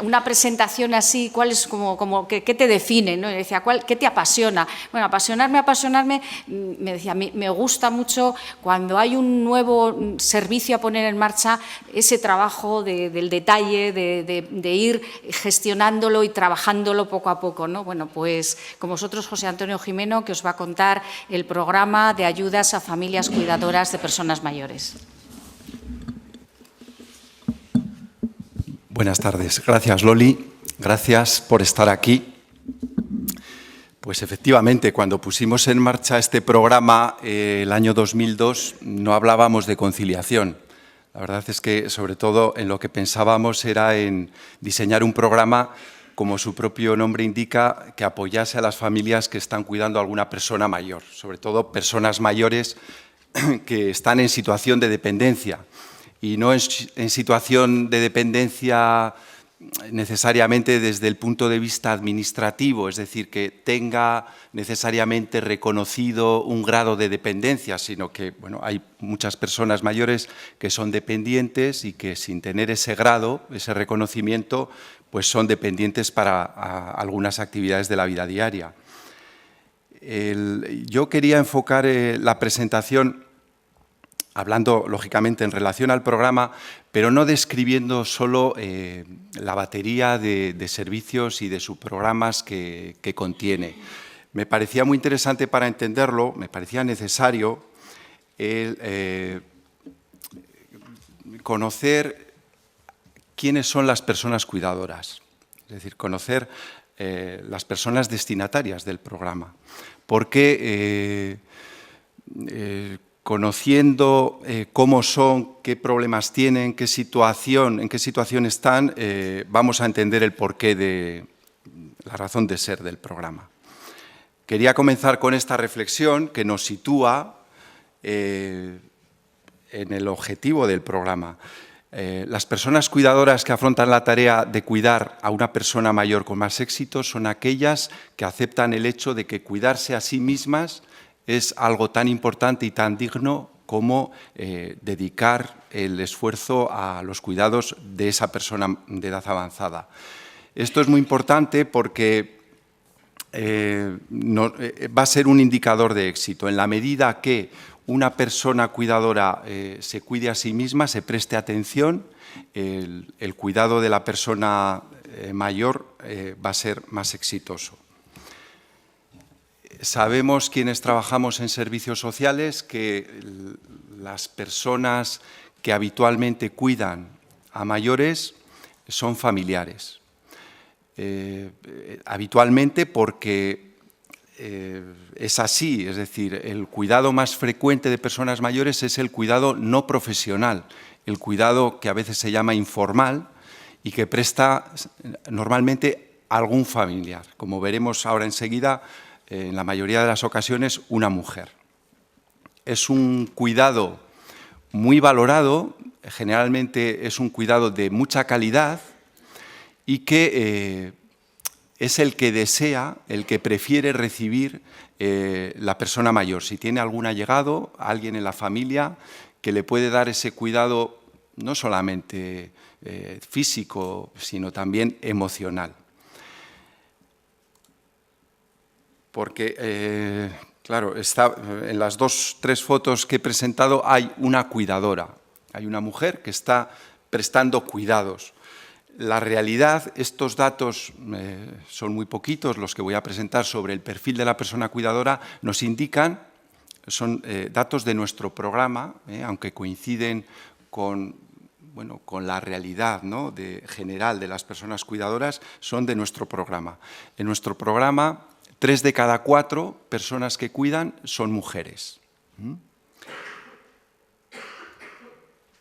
una presentación así, ¿cuál es qué te define? ¿No? Y decía, ¿qué te apasiona? Bueno, apasionarme, me decía, me gusta mucho cuando hay un nuevo servicio a poner en marcha, ese trabajo del detalle, de ir gestionándolo y trabajándolo poco a poco, ¿no? Bueno, pues con vosotros José Antonio Jimeno, que os va a contar el programa de ayudas a familias cuidadoras de personas mayores. Buenas tardes. Gracias, Loli. Gracias por estar aquí. Pues efectivamente, cuando pusimos en marcha este programa el año 2002 no hablábamos de conciliación. La verdad es que, sobre todo, en lo que pensábamos era en diseñar un programa, como su propio nombre indica, que apoyase a las familias que están cuidando a alguna persona mayor, sobre todo personas mayores que están en situación de dependencia. Y no en situación de dependencia necesariamente desde el punto de vista administrativo, es decir, que tenga necesariamente reconocido un grado de dependencia, sino que bueno, hay muchas personas mayores que son dependientes y que sin tener ese grado, ese reconocimiento, pues son dependientes para algunas actividades de la vida diaria. Yo quería enfocar la presentación hablando, lógicamente, en relación al programa, pero no describiendo solo la batería de servicios y de subprogramas que contiene. Me parecía muy interesante para entenderlo, me parecía necesario conocer quiénes son las personas cuidadoras, es decir, conocer las personas destinatarias del programa, porque conociendo cómo son, qué problemas tienen, en qué situación están, vamos a entender el porqué de la razón de ser del programa. Quería comenzar con esta reflexión que nos sitúa en el objetivo del programa. Las personas cuidadoras que afrontan la tarea de cuidar a una persona mayor con más éxito son aquellas que aceptan el hecho de que cuidarse a sí mismas es algo tan importante y tan digno como dedicar el esfuerzo a los cuidados de esa persona de edad avanzada. Esto es muy importante porque va a ser un indicador de éxito. En la medida que una persona cuidadora se cuide a sí misma, se preste atención, el cuidado de la persona mayor va a ser más exitoso. Sabemos quienes trabajamos en servicios sociales que las personas que habitualmente cuidan a mayores son familiares. Habitualmente porque es así, es decir, el cuidado más frecuente de personas mayores es el cuidado no profesional, el cuidado que a veces se llama informal y que presta normalmente algún familiar, como veremos ahora enseguida, en la mayoría de las ocasiones una mujer. Es un cuidado muy valorado, generalmente es un cuidado de mucha calidad y que es el que desea, el que prefiere recibir la persona mayor. Si tiene algún allegado, alguien en la familia que le puede dar ese cuidado no solamente físico, sino también emocional. Porque, claro, en las 3 fotos que he presentado hay una cuidadora, hay una mujer que está prestando cuidados. La realidad, estos datos son muy poquitos, los que voy a presentar sobre el perfil de la persona cuidadora, nos indican, son datos de nuestro programa, aunque coinciden con la realidad, ¿no?, general de las personas cuidadoras, son de nuestro programa. En nuestro programa, 3 de cada 4 personas que cuidan son mujeres.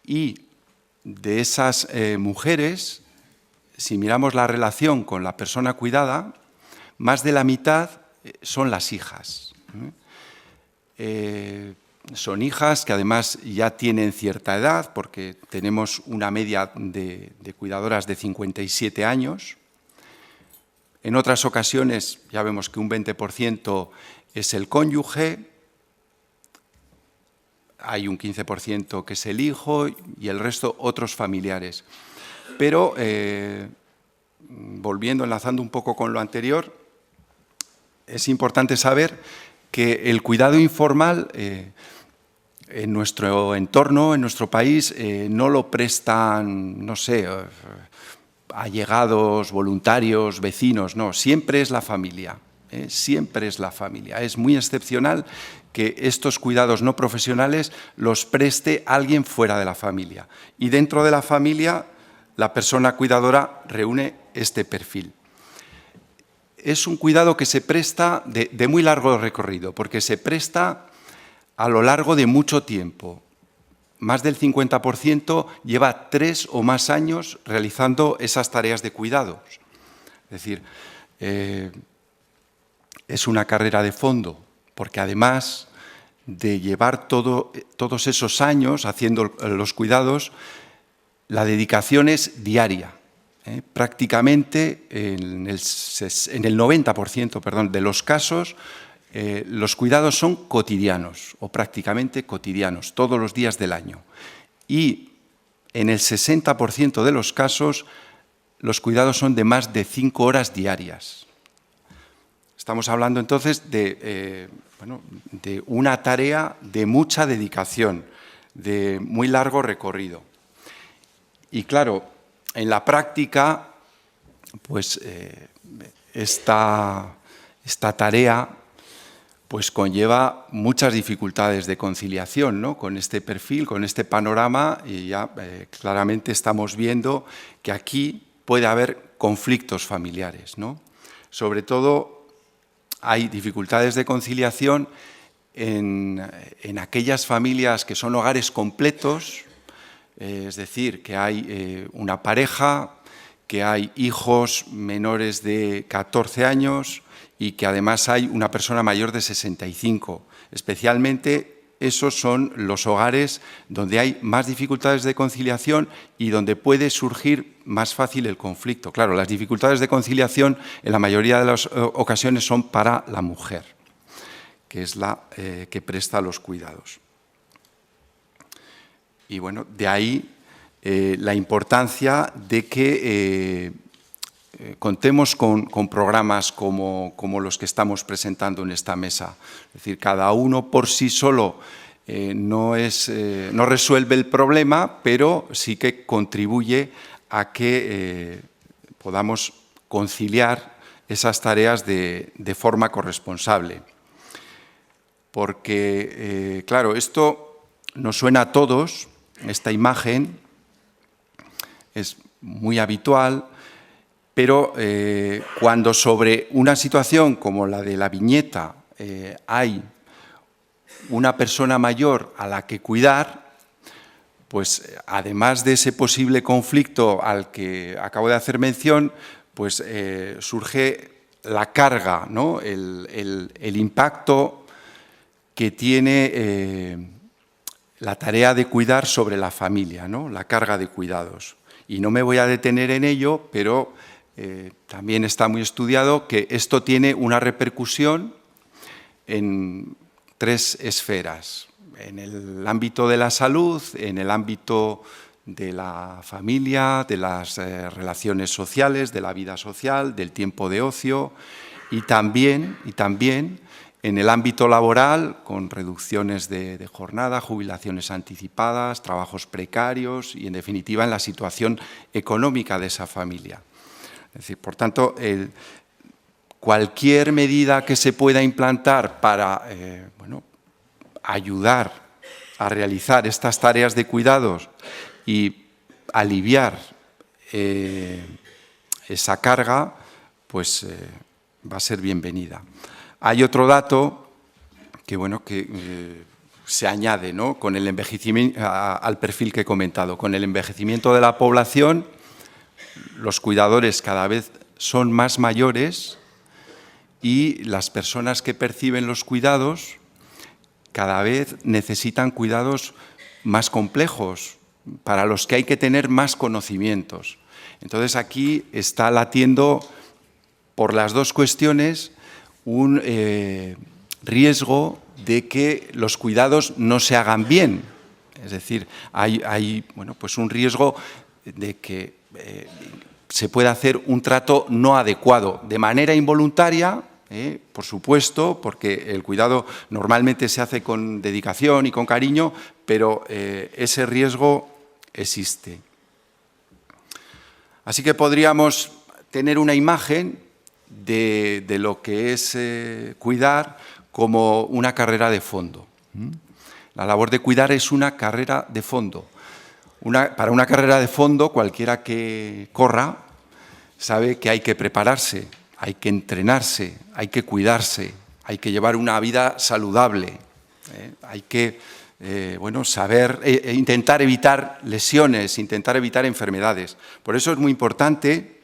Y de esas mujeres, si miramos la relación con la persona cuidada, más de la mitad son las hijas. Son hijas que además ya tienen cierta edad, porque tenemos una media de cuidadoras de 57 años. En otras ocasiones ya vemos que un 20% es el cónyuge, hay un 15% que es el hijo y el resto otros familiares. Pero, enlazando un poco con lo anterior, es importante saber que el cuidado informal en nuestro entorno, en nuestro país, no lo prestan, no sé, allegados, voluntarios, vecinos, no, siempre es la familia, siempre es la familia. Es muy excepcional que estos cuidados no profesionales los preste alguien fuera de la familia. Y dentro de la familia, la persona cuidadora reúne este perfil. Es un cuidado que se presta de muy largo recorrido, porque se presta a lo largo de mucho tiempo. Más del 50% lleva 3 o más años realizando esas tareas de cuidados. Es decir, es una carrera de fondo, porque además de llevar todos esos años haciendo los cuidados, la dedicación es diaria. Prácticamente en el 90% de los casos, los cuidados son cotidianos o prácticamente cotidianos, todos los días del año. Y en el 60% de los casos, los cuidados son de más de 5 horas diarias. Estamos hablando entonces de una tarea de mucha dedicación, de muy largo recorrido. Y claro, en la práctica, pues esta tarea pues conlleva muchas dificultades de conciliación, ¿no?, con este perfil, con este panorama, y ya claramente estamos viendo que aquí puede haber conflictos familiares, ¿no? Sobre todo hay dificultades de conciliación en aquellas familias que son hogares completos, es decir, que hay una pareja, que hay hijos menores de 14 años y que además hay una persona mayor de 65. Especialmente esos son los hogares donde hay más dificultades de conciliación y donde puede surgir más fácil el conflicto. Claro, las dificultades de conciliación en la mayoría de las ocasiones son para la mujer, que es la que presta los cuidados. Y bueno, de ahí la importancia de que contemos con programas como los que estamos presentando en esta mesa. Es decir, cada uno por sí solo no resuelve el problema, pero sí que contribuye a que podamos conciliar esas tareas de forma corresponsable. Porque, claro, esto nos suena a todos, esta imagen es muy habitual, pero cuando sobre una situación como la de la viñeta hay una persona mayor a la que cuidar, pues además de ese posible conflicto al que acabo de hacer mención, pues surge la carga, ¿no? el impacto que tiene la tarea de cuidar sobre la familia, ¿no? La carga de cuidados. Y no me voy a detener en ello, pero también está muy estudiado que esto tiene una repercusión en 3 esferas: en el ámbito de la salud, en el ámbito de la familia, de las relaciones sociales, de la vida social, del tiempo de ocio y también en el ámbito laboral, con reducciones de jornada, jubilaciones anticipadas, trabajos precarios y, en definitiva, en la situación económica de esa familia. Es decir, por tanto, cualquier medida que se pueda implantar para ayudar a realizar estas tareas de cuidados y aliviar esa carga, pues va a ser bienvenida. Hay otro dato que se añade, ¿no? Con el envejecimiento, al perfil que he comentado. Con el envejecimiento de la población, los cuidadores cada vez son más mayores y las personas que perciben los cuidados cada vez necesitan cuidados más complejos, para los que hay que tener más conocimientos. Entonces, aquí está latiendo, por las dos cuestiones, un riesgo de que los cuidados no se hagan bien. Es decir, hay un riesgo de que se pueda hacer un trato no adecuado, de manera involuntaria, por supuesto, porque el cuidado normalmente se hace con dedicación y con cariño, pero ese riesgo existe. Así que podríamos tener una imagen de lo que es cuidar como una carrera de fondo. La labor de cuidar es una carrera de fondo. Para una carrera de fondo, cualquiera que corra sabe que hay que prepararse, hay que entrenarse, hay que cuidarse, hay que llevar una vida saludable, hay que saber, intentar evitar lesiones, intentar evitar enfermedades. Por eso es muy importante,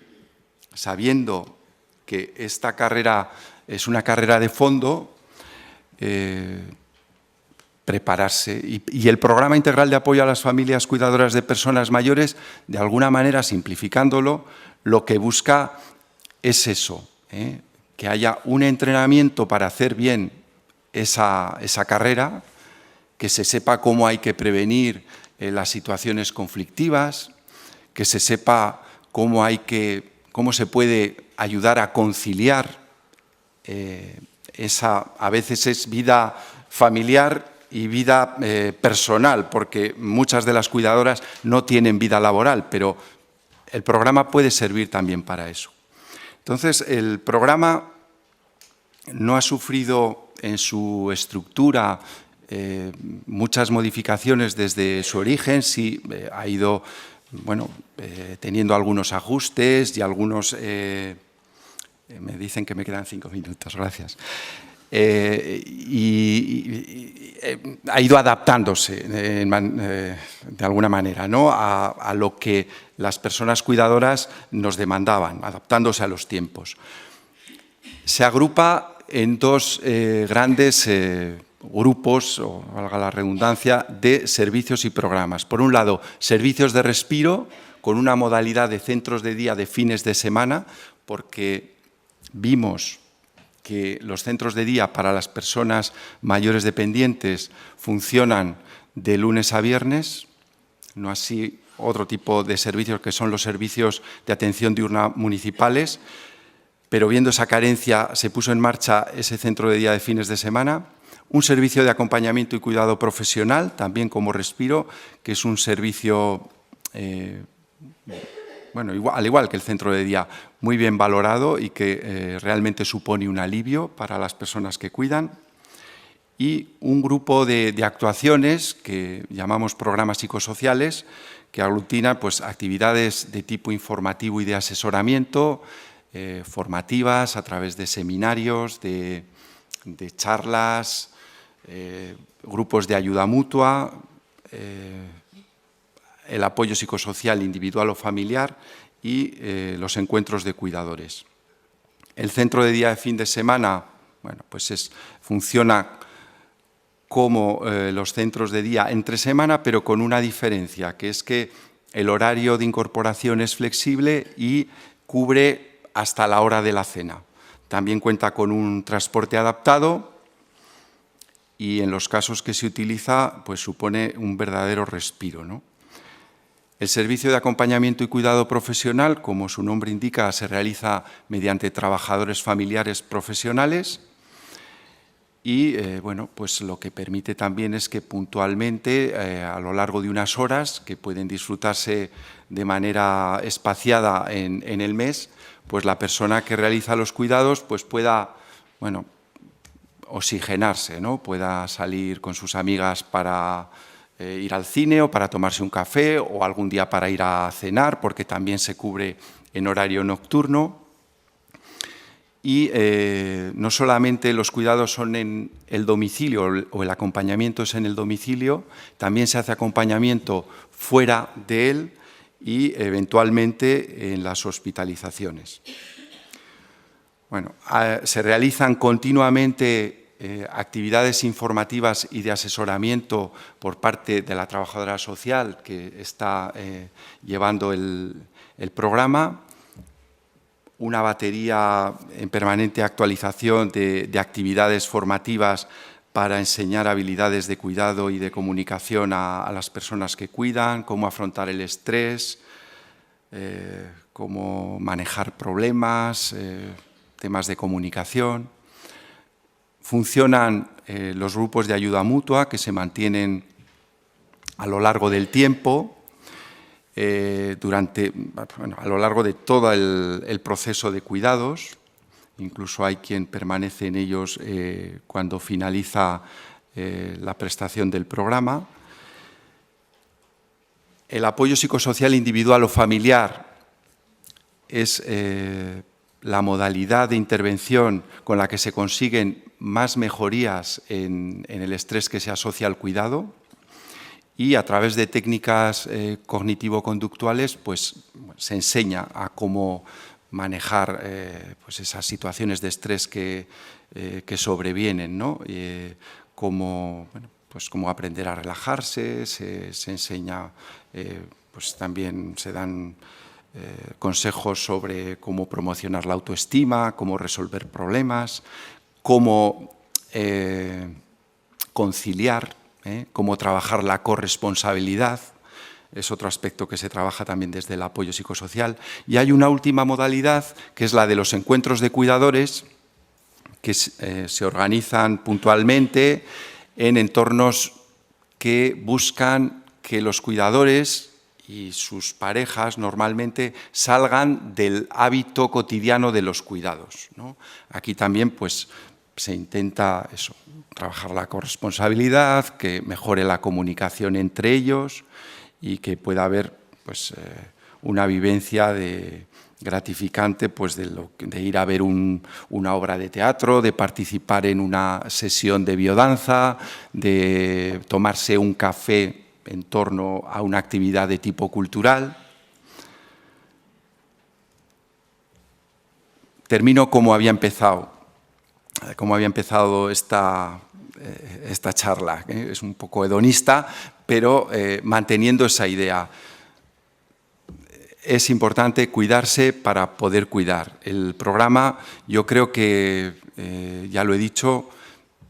sabiendo que esta carrera es una carrera de fondo, prepararse. Y el Programa Integral de Apoyo a las Familias Cuidadoras de Personas Mayores, de alguna manera, simplificándolo, lo que busca es eso, que haya un entrenamiento para hacer bien esa carrera, que se sepa cómo hay que prevenir las situaciones conflictivas, que se sepa cómo se puede ayudar a conciliar a veces es vida familiar y vida personal, porque muchas de las cuidadoras no tienen vida laboral, pero el programa puede servir también para eso. Entonces, el programa no ha sufrido en su estructura muchas modificaciones desde su origen, sí ha ido teniendo algunos ajustes y algunos... me dicen que me quedan 5 minutos, gracias. Ha ido adaptándose de alguna manera, ¿no? a lo que las personas cuidadoras nos demandaban, adaptándose a los tiempos. Se agrupa en 2 grandes grupos, o valga la redundancia, de servicios y programas. Por un lado, servicios de respiro, con una modalidad de centros de día de fines de semana, porque vimos que los centros de día para las personas mayores dependientes funcionan de lunes a viernes, no así otro tipo de servicios que son los servicios de atención diurna municipales, pero viendo esa carencia se puso en marcha ese centro de día de fines de semana, un servicio de acompañamiento y cuidado profesional, también como Respiro, que es un servicio, al igual que el centro de día, muy bien valorado y que realmente supone un alivio para las personas que cuidan. Y un grupo de actuaciones que llamamos programas psicosociales, que aglutinan pues, actividades de tipo informativo y de asesoramiento, formativas a través de seminarios, de charlas, grupos de ayuda mutua, el apoyo psicosocial individual o familiar y los encuentros de cuidadores. El centro de día de fin de semana funciona como los centros de día entre semana, pero con una diferencia, que es que el horario de incorporación es flexible y cubre hasta la hora de la cena. También cuenta con un transporte adaptado y en los casos que se utiliza, pues supone un verdadero respiro, ¿no? El servicio de acompañamiento y cuidado profesional, como su nombre indica, se realiza mediante trabajadores familiares profesionales y pues lo que permite también es que puntualmente, a lo largo de unas horas, que pueden disfrutarse de manera espaciada en el mes, pues la persona que realiza los cuidados pues pueda, oxigenarse, ¿no? Pueda salir con sus amigas para ir al cine o para tomarse un café o algún día para ir a cenar, porque también se cubre en horario nocturno. Y no solamente los cuidados son en el domicilio o el acompañamiento es en el domicilio, también se hace acompañamiento fuera de él y eventualmente en las hospitalizaciones. Se realizan continuamente actividades informativas y de asesoramiento por parte de la trabajadora social que está llevando el programa, una batería en permanente actualización de actividades formativas para enseñar habilidades de cuidado y de comunicación a las personas que cuidan, cómo afrontar el estrés, cómo manejar problemas, temas de comunicación. Funcionan los grupos de ayuda mutua que se mantienen a lo largo del tiempo, a lo largo de todo el proceso de cuidados. Incluso hay quien permanece en ellos cuando finaliza la prestación del programa. El apoyo psicosocial individual o familiar es la modalidad de intervención con la que se consiguen más mejorías en el estrés que se asocia al cuidado. Y a través de técnicas cognitivo-conductuales pues, se enseña a cómo manejar pues esas situaciones de estrés que sobrevienen, ¿no? Cómo aprender a relajarse, se enseña, pues también se dan consejos sobre cómo promocionar la autoestima, cómo resolver problemas, cómo conciliar, cómo trabajar la corresponsabilidad, es otro aspecto que se trabaja también desde el apoyo psicosocial. Y hay una última modalidad, que es la de los encuentros de cuidadores, que se organizan puntualmente en entornos que buscan que los cuidadores y sus parejas normalmente salgan del hábito cotidiano de los cuidados, ¿no? Aquí también pues, se intenta trabajar la corresponsabilidad, que mejore la comunicación entre ellos y que pueda haber pues, una vivencia gratificante pues, de ir a ver una obra de teatro, de participar en una sesión de biodanza, de tomarse un café en torno a una actividad de tipo cultural. Termino como había empezado esta charla. Es un poco hedonista, pero manteniendo esa idea. Es importante cuidarse para poder cuidar. El programa, yo creo que, ya lo he dicho,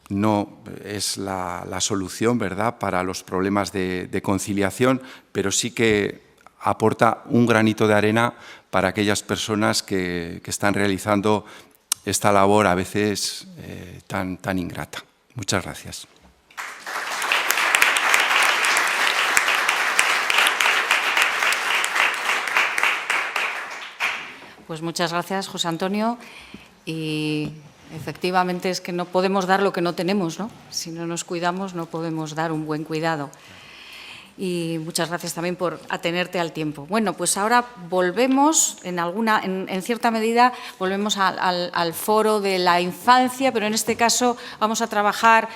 no es la solución, ¿verdad?, para los problemas de conciliación, pero sí que aporta un granito de arena para aquellas personas que están realizando esta labor a veces tan ingrata. Muchas gracias. Pues muchas gracias, José Antonio. Y efectivamente es que no podemos dar lo que no tenemos, ¿no? Si no nos cuidamos, no podemos dar un buen cuidado. Y muchas gracias también por atenerte al tiempo. Bueno, pues ahora volvemos, en cierta medida, volvemos al foro de la infancia, pero en este caso vamos a trabajar,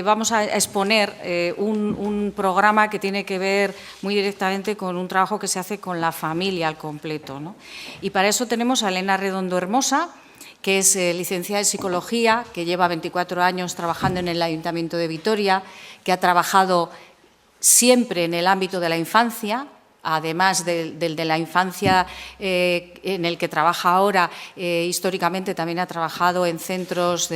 vamos a exponer un programa que tiene que ver muy directamente con un trabajo que se hace con la familia al completo, ¿no? Y para eso tenemos a Elena Redondo Hermosa, que es licenciada en Psicología, que lleva 24 años trabajando en el Ayuntamiento de Vitoria, que ha trabajado siempre en el ámbito de la infancia, además del de la infancia en el que trabaja ahora, históricamente también ha trabajado en centros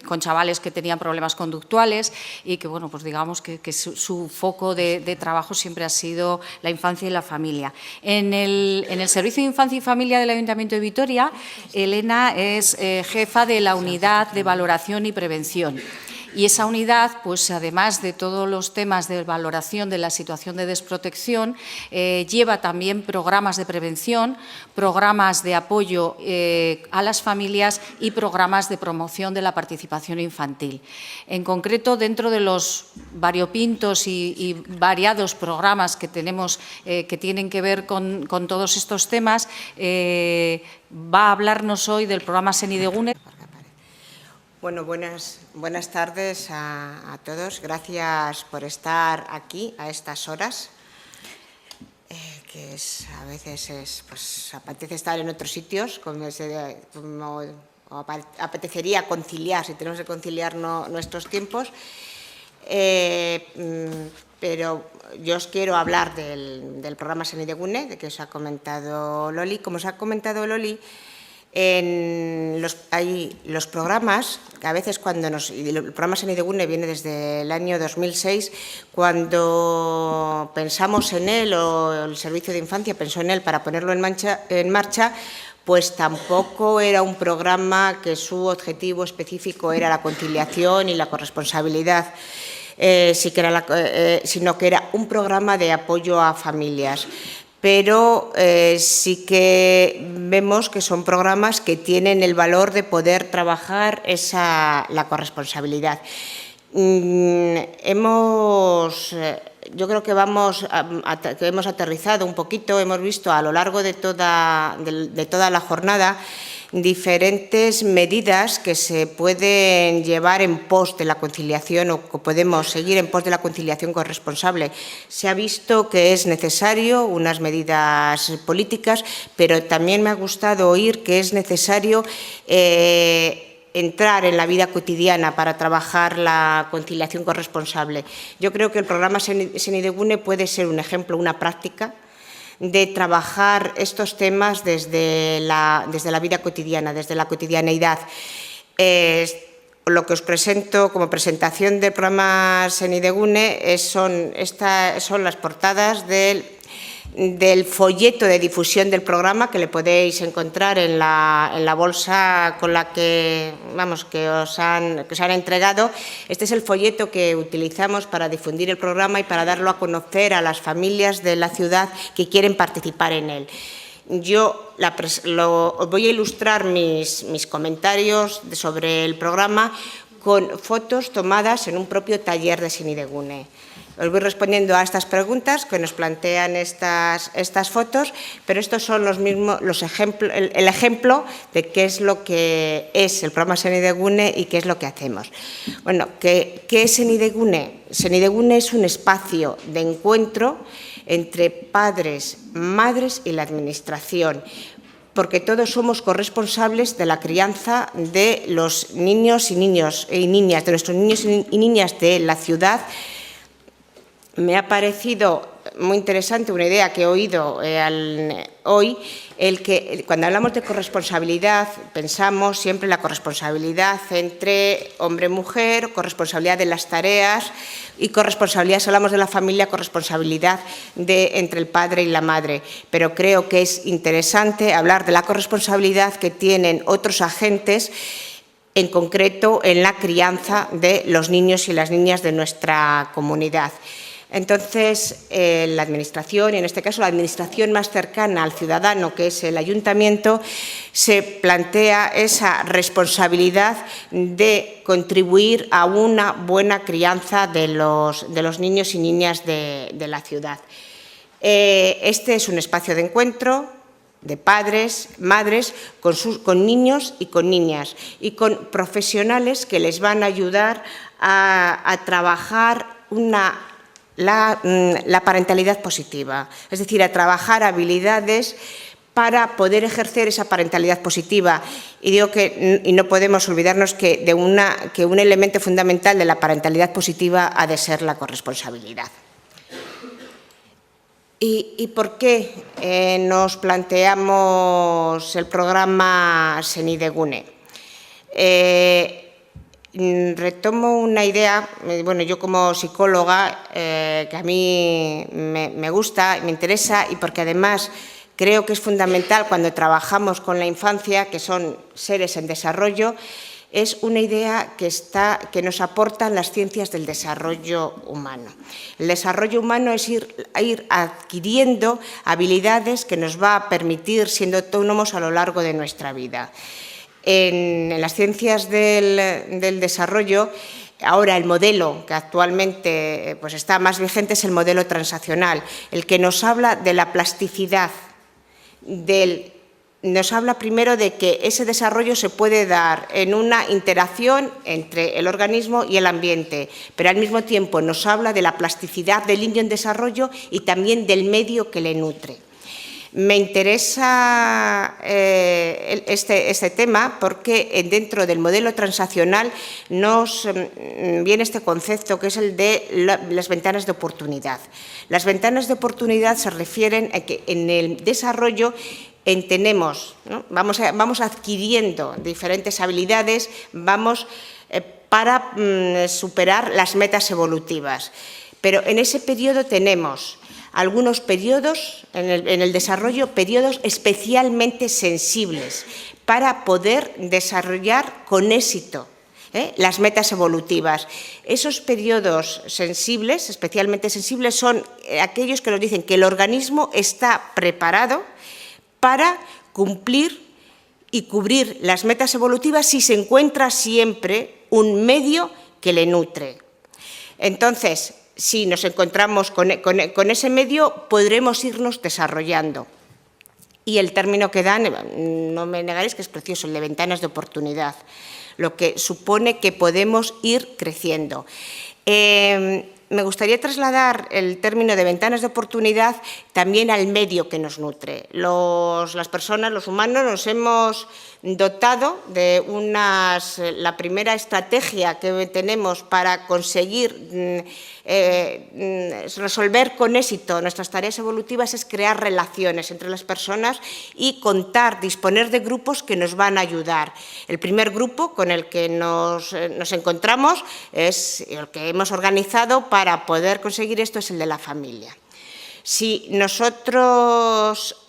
con chavales que tenían problemas conductuales y que, bueno, pues digamos que su foco de trabajo siempre ha sido la infancia y la familia. En el Servicio de Infancia y Familia del Ayuntamiento de Vitoria, Elena es jefa de la Unidad de Valoración y Prevención. Y esa unidad, pues además de todos los temas de valoración de la situación de desprotección, lleva también programas de prevención, programas de apoyo a las familias y programas de promoción de la participación infantil. En concreto, dentro de los variopintos y variados programas que tenemos que tienen que ver con todos estos temas, va a hablarnos hoy del programa Senidegune. Bueno, buenas tardes a todos. Gracias por estar aquí a estas horas, que a veces pues, apetece estar en otros sitios, como apetecería conciliar, si tenemos que conciliar nuestros tiempos. Pero yo os quiero hablar del programa Senidegune, de que os ha comentado Loli. Como os ha comentado Loli, hay los programas, que a veces el programa Senidegune viene desde el año 2006, cuando pensamos en él, o el Servicio de Infancia pensó en él para ponerlo en marcha, pues tampoco era un programa que su objetivo específico era la conciliación y la corresponsabilidad, sino que era un programa de apoyo a familias. Pero sí que vemos que son programas que tienen el valor de poder trabajar la corresponsabilidad. Yo creo que hemos aterrizado un poquito, hemos visto a lo largo de toda la jornada diferentes medidas que se pueden llevar en pos de la conciliación o que podemos seguir en pos de la conciliación corresponsable. Se ha visto que es necesario unas medidas políticas, pero también me ha gustado oír que es necesario entrar en la vida cotidiana para trabajar la conciliación corresponsable. Yo creo que el programa Senidegune puede ser un ejemplo, una práctica de trabajar estos temas desde la vida cotidiana, desde la cotidianeidad. Lo que os presento como presentación del programa Senidegune son las portadas del folleto de difusión del programa, que le podéis encontrar en la bolsa con la que os han entregado. Este es el folleto que utilizamos para difundir el programa y para darlo a conocer a las familias de la ciudad que quieren participar en él. Yo voy a ilustrar mis comentarios sobre el programa con fotos tomadas en un propio taller de Senidegune. Os voy respondiendo a estas preguntas que nos plantean estas fotos, pero estos son el ejemplo de qué es lo que es el programa Senidegune y qué es lo que hacemos. Bueno, ¿qué es Senidegune? Senidegune es un espacio de encuentro entre padres, madres y la administración, porque todos somos corresponsables de la crianza de los niños y niñas, de nuestros niños y niñas de la ciudad. Me ha parecido muy interesante, una idea que he oído hoy, el que cuando hablamos de corresponsabilidad pensamos siempre en la corresponsabilidad entre hombre-mujer, corresponsabilidad de las tareas y corresponsabilidad, si hablamos de la familia, corresponsabilidad entre el padre y la madre. Pero creo que es interesante hablar de la corresponsabilidad que tienen otros agentes, en concreto en la crianza de los niños y las niñas de nuestra comunidad. Entonces, la Administración, y en este caso la Administración más cercana al ciudadano, que es el Ayuntamiento, se plantea esa responsabilidad de contribuir a una buena crianza de los niños y niñas de la ciudad. Este es un espacio de encuentro de padres, madres, con niños y con niñas, y con profesionales que les van a ayudar a trabajar la parentalidad positiva, es decir, a trabajar habilidades para poder ejercer esa parentalidad positiva. Y digo y no podemos olvidarnos que un elemento fundamental de la parentalidad positiva ha de ser la corresponsabilidad. ¿Y por qué nos planteamos el programa Senidegune? Retomo una idea, bueno, yo como psicóloga, que a mí me gusta, me interesa, y porque además creo que es fundamental cuando trabajamos con la infancia, que son seres en desarrollo, es una idea que nos aportan las ciencias del desarrollo humano. El desarrollo humano es ir adquiriendo habilidades que nos va a permitir siendo autónomos a lo largo de nuestra vida. En las ciencias del desarrollo, ahora el modelo que actualmente pues está más vigente es el modelo transaccional, el que nos habla de la plasticidad, nos habla primero de que ese desarrollo se puede dar en una interacción entre el organismo y el ambiente, pero al mismo tiempo nos habla de la plasticidad del niño en desarrollo y también del medio que le nutre. Me interesa este tema porque dentro del modelo transaccional nos viene este concepto que es el de las ventanas de oportunidad. Las ventanas de oportunidad se refieren a que en el desarrollo entendemos, ¿no? vamos adquiriendo diferentes habilidades, para superar las metas evolutivas. Pero en ese periodo tenemos algunos periodos, en el desarrollo, periodos especialmente sensibles para poder desarrollar con éxito las metas evolutivas. Esos periodos sensibles, especialmente sensibles, son aquellos que nos dicen que el organismo está preparado para cumplir y cubrir las metas evolutivas si se encuentra siempre un medio que le nutre. Entonces, si nos encontramos con ese medio, podremos irnos desarrollando. Y el término que dan, no me negaréis que es precioso, el de ventanas de oportunidad, lo que supone que podemos ir creciendo. Me gustaría trasladar el término de ventanas de oportunidad también al medio que nos nutre. Las personas, los humanos, nos hemos dotado de la primera estrategia que tenemos para conseguir resolver con éxito nuestras tareas evolutivas es crear relaciones entre las personas y disponer de grupos que nos van a ayudar. El primer grupo con el que nos encontramos es el que hemos organizado para poder conseguir esto, es el de la familia. Si nosotros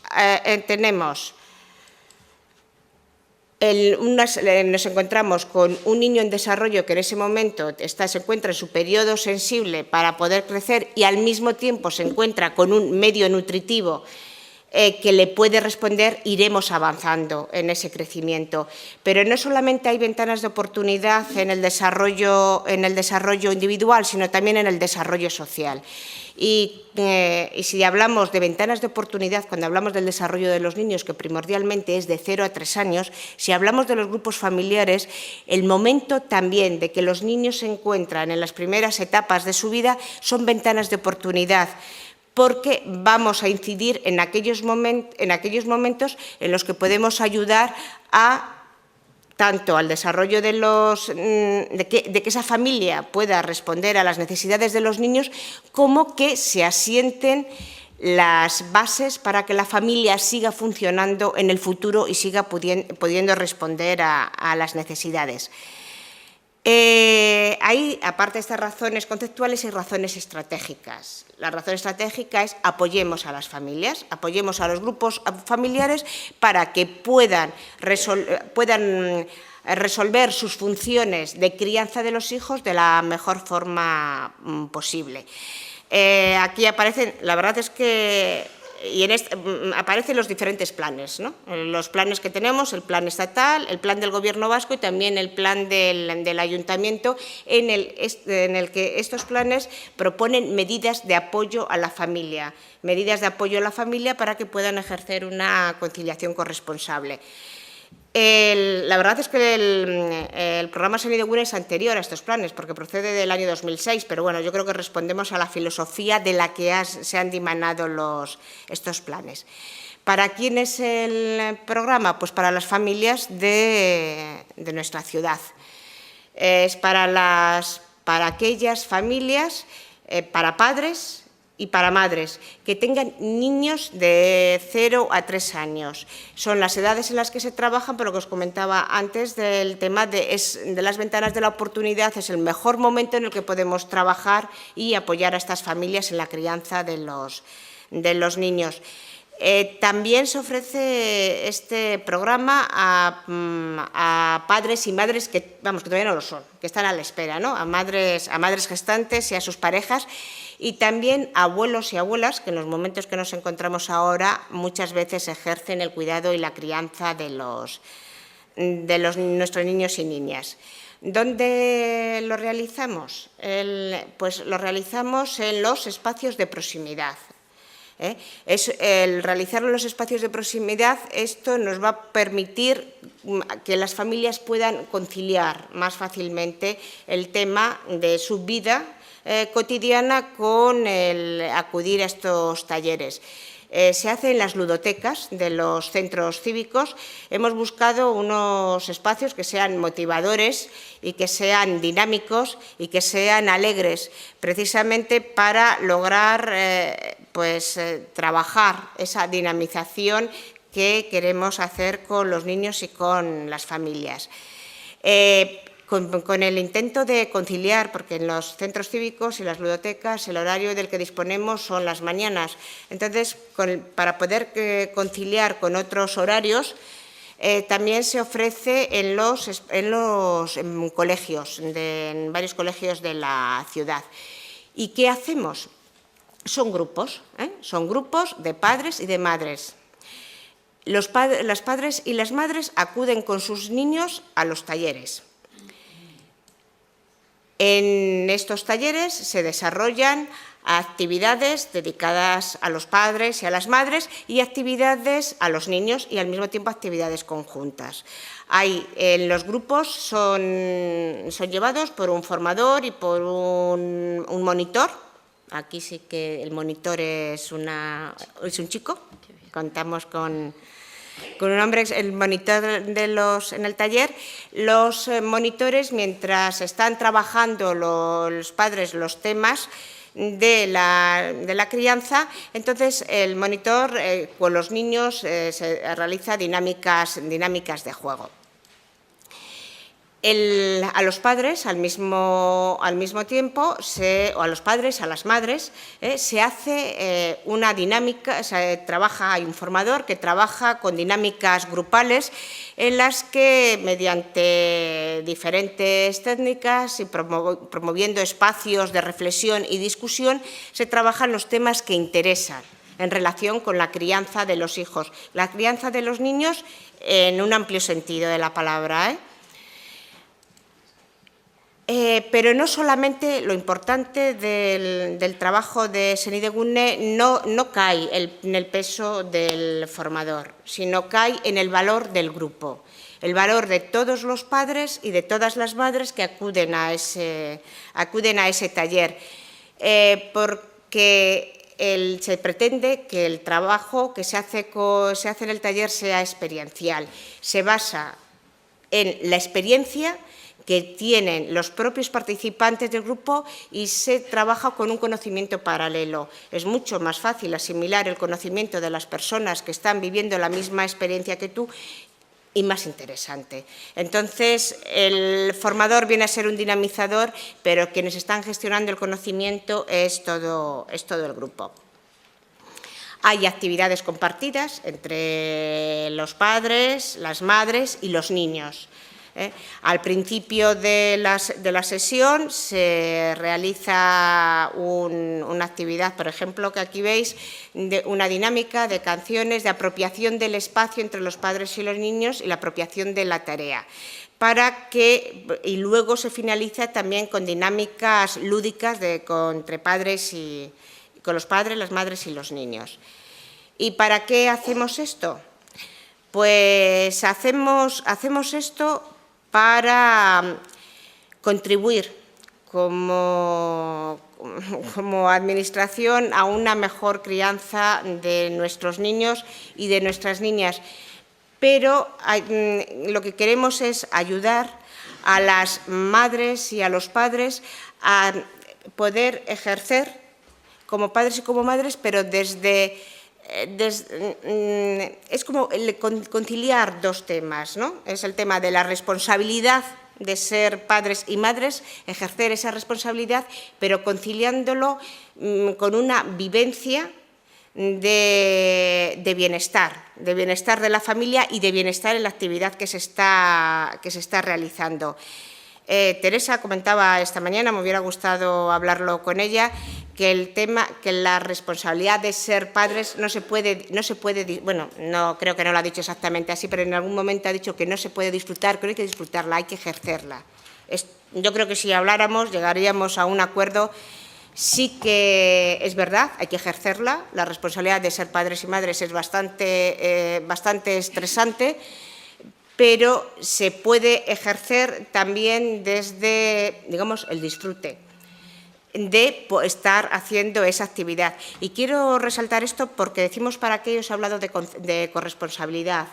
nos encontramos con un niño en desarrollo que en ese momento se encuentra en su periodo sensible para poder crecer y al mismo tiempo se encuentra con un medio nutritivo que le puede responder, iremos avanzando en ese crecimiento. Pero no solamente hay ventanas de oportunidad en el desarrollo individual, sino también en el desarrollo social. Y si hablamos de ventanas de oportunidad, cuando hablamos del desarrollo de los niños, que primordialmente es de 0 a 3 años, si hablamos de los grupos familiares, el momento también de que los niños se encuentran en las primeras etapas de su vida son ventanas de oportunidad, porque vamos a incidir en aquellos momentos en los que podemos ayudar a tanto al desarrollo de que esa familia pueda responder a las necesidades de los niños, como que se asienten las bases para que la familia siga funcionando en el futuro y siga pudiendo responder a las necesidades. Hay, aparte de estas razones conceptuales, hay razones estratégicas. La razón estratégica es apoyemos a las familias, apoyemos a los grupos familiares para que puedan resolver sus funciones de crianza de los hijos de la mejor forma posible. Aquí aparecen, la verdad es que aparecen los diferentes planes, ¿no? Los planes que tenemos, el plan estatal, el plan del Gobierno vasco y también el plan del Ayuntamiento, en el que estos planes proponen medidas de apoyo a la familia, para que puedan ejercer una conciliación corresponsable. La verdad es que el programa Senidegune es anterior a estos planes, porque procede del año 2006, pero bueno, yo creo que respondemos a la filosofía de la que se han dimanado estos planes. ¿Para quién es el programa? Pues para las familias de nuestra ciudad. Es para aquellas familias, para padres y para madres que tengan niños de 0 a 3 años. Son las edades en las que se trabajan, pero lo que os comentaba antes del tema de las ventanas de la oportunidad, es el mejor momento en el que podemos trabajar y apoyar a estas familias en la crianza de los niños. También se ofrece este programa a padres y madres que todavía no lo son, que están a la espera, ¿no? A madres gestantes y a sus parejas, y también a abuelos y abuelas que en los momentos que nos encontramos ahora muchas veces ejercen el cuidado y la crianza de nuestros niños y niñas. ¿Dónde lo realizamos? Pues lo realizamos en los espacios de proximidad. El realizarlo en los espacios de proximidad, esto nos va a permitir que las familias puedan conciliar más fácilmente el tema de su vida cotidiana con el acudir a estos talleres. Se hace en las ludotecas de los centros cívicos. Hemos buscado unos espacios que sean motivadores y que sean dinámicos y que sean alegres, precisamente para lograr trabajar esa dinamización que queremos hacer con los niños y con las familias. Con el intento de conciliar, porque en los centros cívicos y las ludotecas el horario del que disponemos son las mañanas. Entonces, para poder conciliar con otros horarios, también se ofrece en colegios, en varios colegios de la ciudad. ¿Y qué hacemos? Son grupos de padres y de madres. Los padres y las madres acuden con sus niños a los talleres. En estos talleres se desarrollan actividades dedicadas a los padres y a las madres y actividades a los niños y al mismo tiempo actividades conjuntas. Los grupos son llevados por un formador y por un monitor. Aquí sí que el monitor es un chico. Contamos con un hombre, el monitor en el taller. Los monitores, mientras están trabajando los padres los temas de la crianza, entonces el monitor con los niños se realiza dinámicas de juego. A los padres, al mismo tiempo, o a los padres, a las madres, se hace una dinámica, hay un formador que trabaja con dinámicas grupales en las que, mediante diferentes técnicas y promoviendo espacios de reflexión y discusión, se trabajan los temas que interesan en relación con la crianza de los hijos, la crianza de los niños en un amplio sentido de la palabra, Pero no solamente lo importante del trabajo de Senidegune no cae en el peso del formador, sino cae en el valor del grupo, el valor de todos los padres y de todas las madres que acuden a ese taller, porque se pretende que el trabajo que se hace en el taller sea experiencial, se basa en la experiencia que tienen los propios participantes del grupo y se trabaja con un conocimiento paralelo. Es mucho más fácil asimilar el conocimiento de las personas que están viviendo la misma experiencia que tú y más interesante. Entonces, el formador viene a ser un dinamizador, pero quienes están gestionando el conocimiento es todo el grupo. Hay actividades compartidas entre los padres, las madres y los niños. Al principio de la sesión se realiza una actividad, por ejemplo, que aquí veis, de una dinámica de canciones de apropiación del espacio entre los padres y los niños y la apropiación de la tarea. Y luego se finaliza también con dinámicas lúdicas entre padres y con los padres, las madres y los niños. ¿Y para qué hacemos esto? Pues hacemos esto para contribuir como administración a una mejor crianza de nuestros niños y de nuestras niñas. Pero lo que queremos es ayudar a las madres y a los padres a poder ejercer como padres y como madres, pero es como conciliar dos temas, ¿no? Es el tema de la responsabilidad de ser padres y madres, ejercer esa responsabilidad, pero conciliándolo con una vivencia de bienestar de la familia y de bienestar en la actividad que se está realizando. Teresa comentaba esta mañana, me hubiera gustado hablarlo con ella, que la responsabilidad de ser padres no se puede, bueno, no creo que no lo ha dicho exactamente así, pero en algún momento ha dicho que no se puede disfrutar, que no hay que disfrutarla, hay que ejercerla. Yo creo que si habláramos llegaríamos a un acuerdo. Sí que es verdad, hay que ejercerla, la responsabilidad de ser padres y madres es bastante estresante, pero se puede ejercer también desde, digamos, el disfrute de estar haciendo esa actividad. Y quiero resaltar esto porque decimos para qué os he hablado de corresponsabilidad,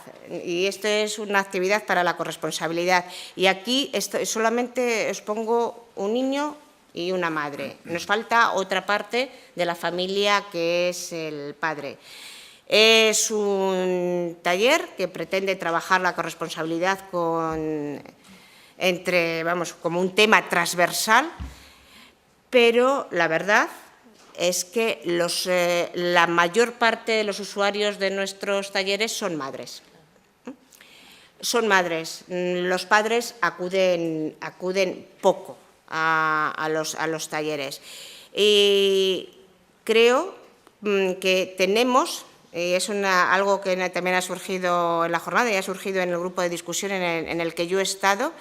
y esto es una actividad para la corresponsabilidad. Y aquí solamente os pongo un niño y una madre. Nos falta otra parte de la familia, que es el padre. Es un taller que pretende trabajar la corresponsabilidad como un tema transversal, pero la verdad es que la mayor parte de los usuarios de nuestros talleres son madres. Son madres. Los padres acuden poco a los talleres. Y creo que tenemos, y es algo que también ha surgido en la jornada y ha surgido en el grupo de discusión en el que yo he estado,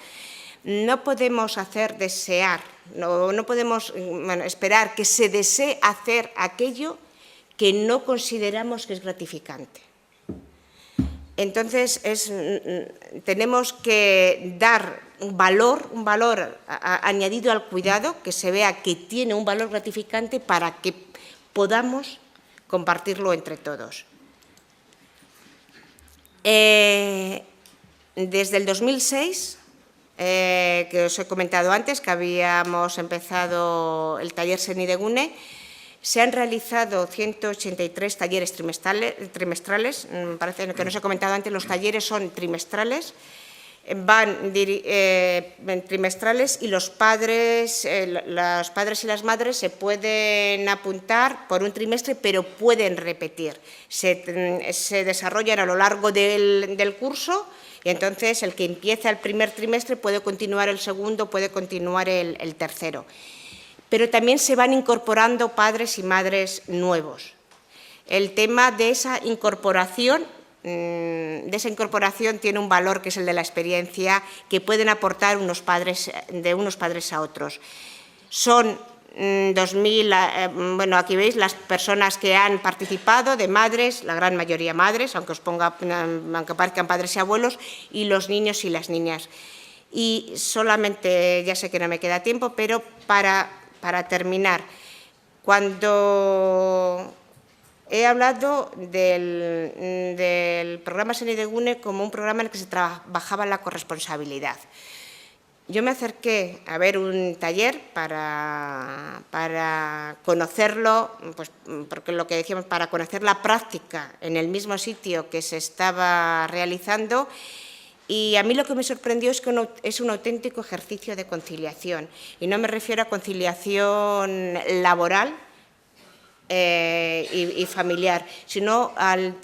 no podemos no podemos esperar que se desee hacer aquello que no consideramos que es gratificante. Entonces, tenemos que dar un valor añadido al cuidado, que se vea que tiene un valor gratificante para que podamos compartirlo entre todos. Desde el 2006, que os he comentado antes, que habíamos empezado el taller Senidegune, se han realizado 183 talleres trimestrales. Parece que no os he comentado antes, los talleres son trimestrales. Van trimestrales y los padres y las madres se pueden apuntar por un trimestre, pero pueden repetir. Se desarrollan a lo largo del curso y entonces el que empieza el primer trimestre puede continuar el segundo, puede continuar el tercero. Pero también se van incorporando padres y madres nuevos. El tema de esa incorporación tiene un valor, que es el de la experiencia, que pueden aportar de unos padres a otros. Son 2.000, aquí veis las personas que han participado, de madres, la gran mayoría madres, aunque parezcan padres y abuelos, y los niños y las niñas. Y solamente, ya sé que no me queda tiempo, pero para terminar, cuando he hablado del programa Senidegune como un programa en el que se trabajaba la corresponsabilidad. Yo me acerqué a ver un taller para conocerlo, pues, porque lo que decíamos, para conocer la práctica en el mismo sitio que se estaba realizando, y a mí lo que me sorprendió es que es un auténtico ejercicio de conciliación, y no me refiero a conciliación laboral y familiar, sino al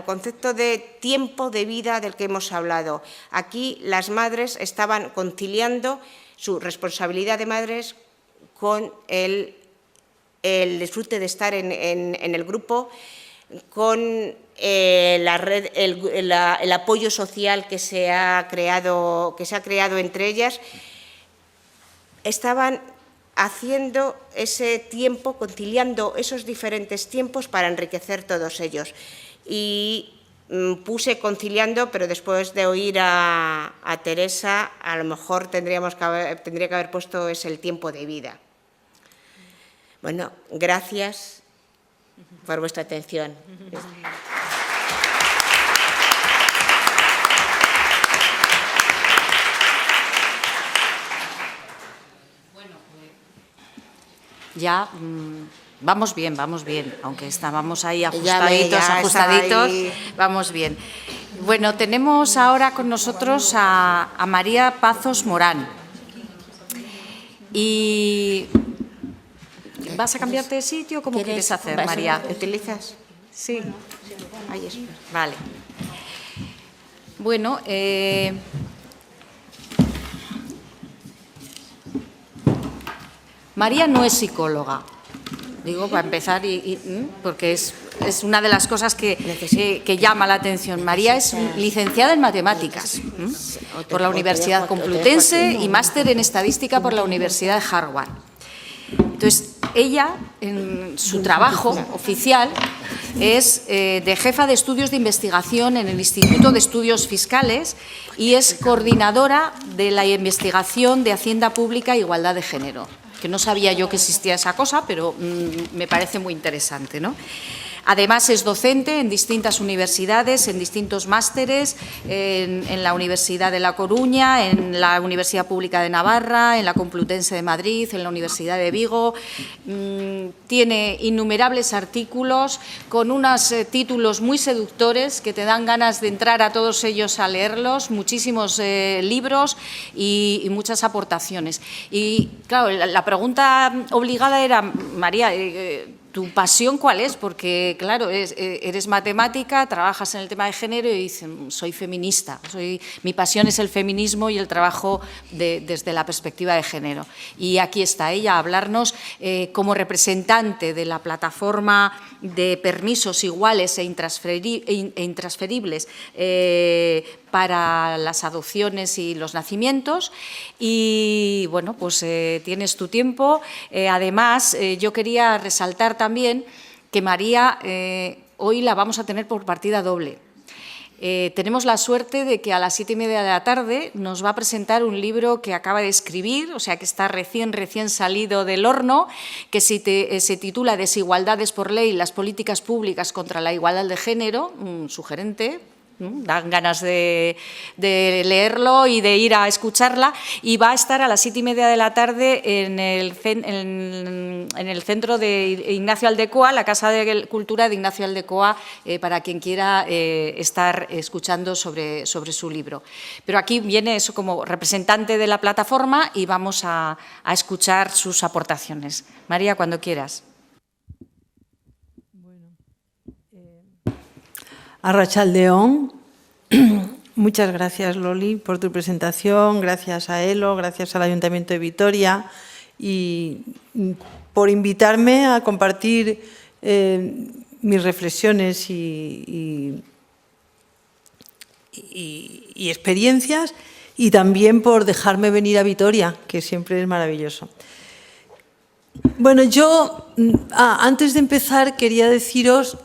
concepto de tiempo de vida del que hemos hablado. Aquí las madres estaban conciliando su responsabilidad de madres con el disfrute de estar en el grupo, con la red, el apoyo social que se ha creado entre ellas. Estaban haciendo ese tiempo, conciliando esos diferentes tiempos para enriquecer todos ellos. Y puse conciliando, pero después de oír a Teresa, a lo mejor tendría que haber puesto es el tiempo de vida. Bueno, gracias por vuestra atención. Ya vamos bien, aunque estábamos ahí ajustaditos, vamos bien. Bueno, tenemos ahora con nosotros a María Pazos Morán. Y ¿vas a cambiarte de sitio? ¿Cómo quieres hacer, María? ¿Utilizas? Sí. Ahí espera. Vale. Bueno, María no es psicóloga, digo para empezar, porque es una de las cosas que llama la atención. María es licenciada en matemáticas por la Universidad Complutense y máster en estadística por la Universidad de Harvard. Entonces, ella, en su trabajo oficial, es de jefa de estudios de investigación en el Instituto de Estudios Fiscales y es coordinadora de la investigación de Hacienda Pública e Igualdad de Género, que no sabía yo que existía esa cosa, pero me parece muy interesante, ¿no? Además, es docente en distintas universidades, en distintos másteres, en la Universidad de La Coruña, en la Universidad Pública de Navarra, en la Complutense de Madrid, en la Universidad de Vigo. Tiene innumerables artículos con unos títulos muy seductores que te dan ganas de entrar a todos ellos a leerlos, muchísimos libros y muchas aportaciones. Y, claro, la pregunta obligada era, María, ¿tu pasión cuál es? Porque, claro, eres matemática, trabajas en el tema de género y dices, soy feminista. Mi pasión es el feminismo y el trabajo desde la perspectiva de género. Y aquí está ella a hablarnos como representante de la plataforma de permisos iguales e intransferibles para las adopciones y los nacimientos. Y, bueno, pues tienes tu tiempo. Además, yo quería resaltar también que María hoy la vamos a tener por partida doble. Tenemos la suerte de que a las 7:30 de la tarde nos va a presentar un libro que acaba de escribir, o sea que está recién salido del horno, que se titula Desigualdades por ley, las políticas públicas contra la igualdad de género, sugerente. Dan ganas de leerlo y de ir a escucharla, y va a estar a las 7:30 de la tarde en el centro de Ignacio Aldecoa, la Casa de Cultura de Ignacio Aldecoa, para quien quiera estar escuchando sobre su libro. Pero aquí viene eso como representante de la plataforma y vamos a escuchar sus aportaciones. María, cuando quieras. Arratsaldeon. Muchas gracias, Loli, por tu presentación, gracias a Elo, gracias al Ayuntamiento de Vitoria y por invitarme a compartir mis reflexiones y experiencias, y también por dejarme venir a Vitoria, que siempre es maravilloso. Bueno, yo antes de empezar quería deciros,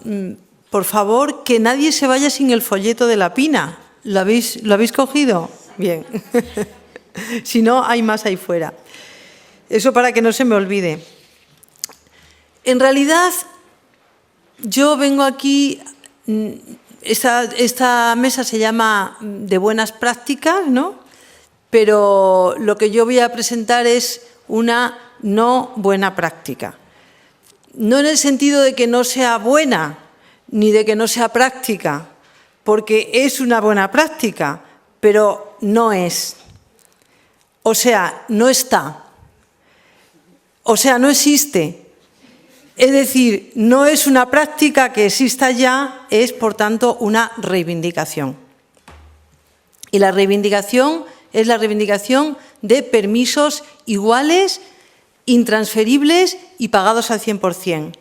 por favor, que nadie se vaya sin el folleto de la Pina. ¿Lo habéis cogido? Bien. Si no, hay más ahí fuera. Eso para que no se me olvide. En realidad, yo vengo aquí, esta mesa se llama de buenas prácticas, ¿no? Pero lo que yo voy a presentar es una no buena práctica. No en el sentido de que no sea buena, ni de que no sea práctica, porque es una buena práctica, pero no es. O sea, no está. O sea, no existe. Es decir, no es una práctica que exista ya, es, por tanto, una reivindicación. Y la reivindicación es la reivindicación de permisos iguales, intransferibles y pagados al 100%.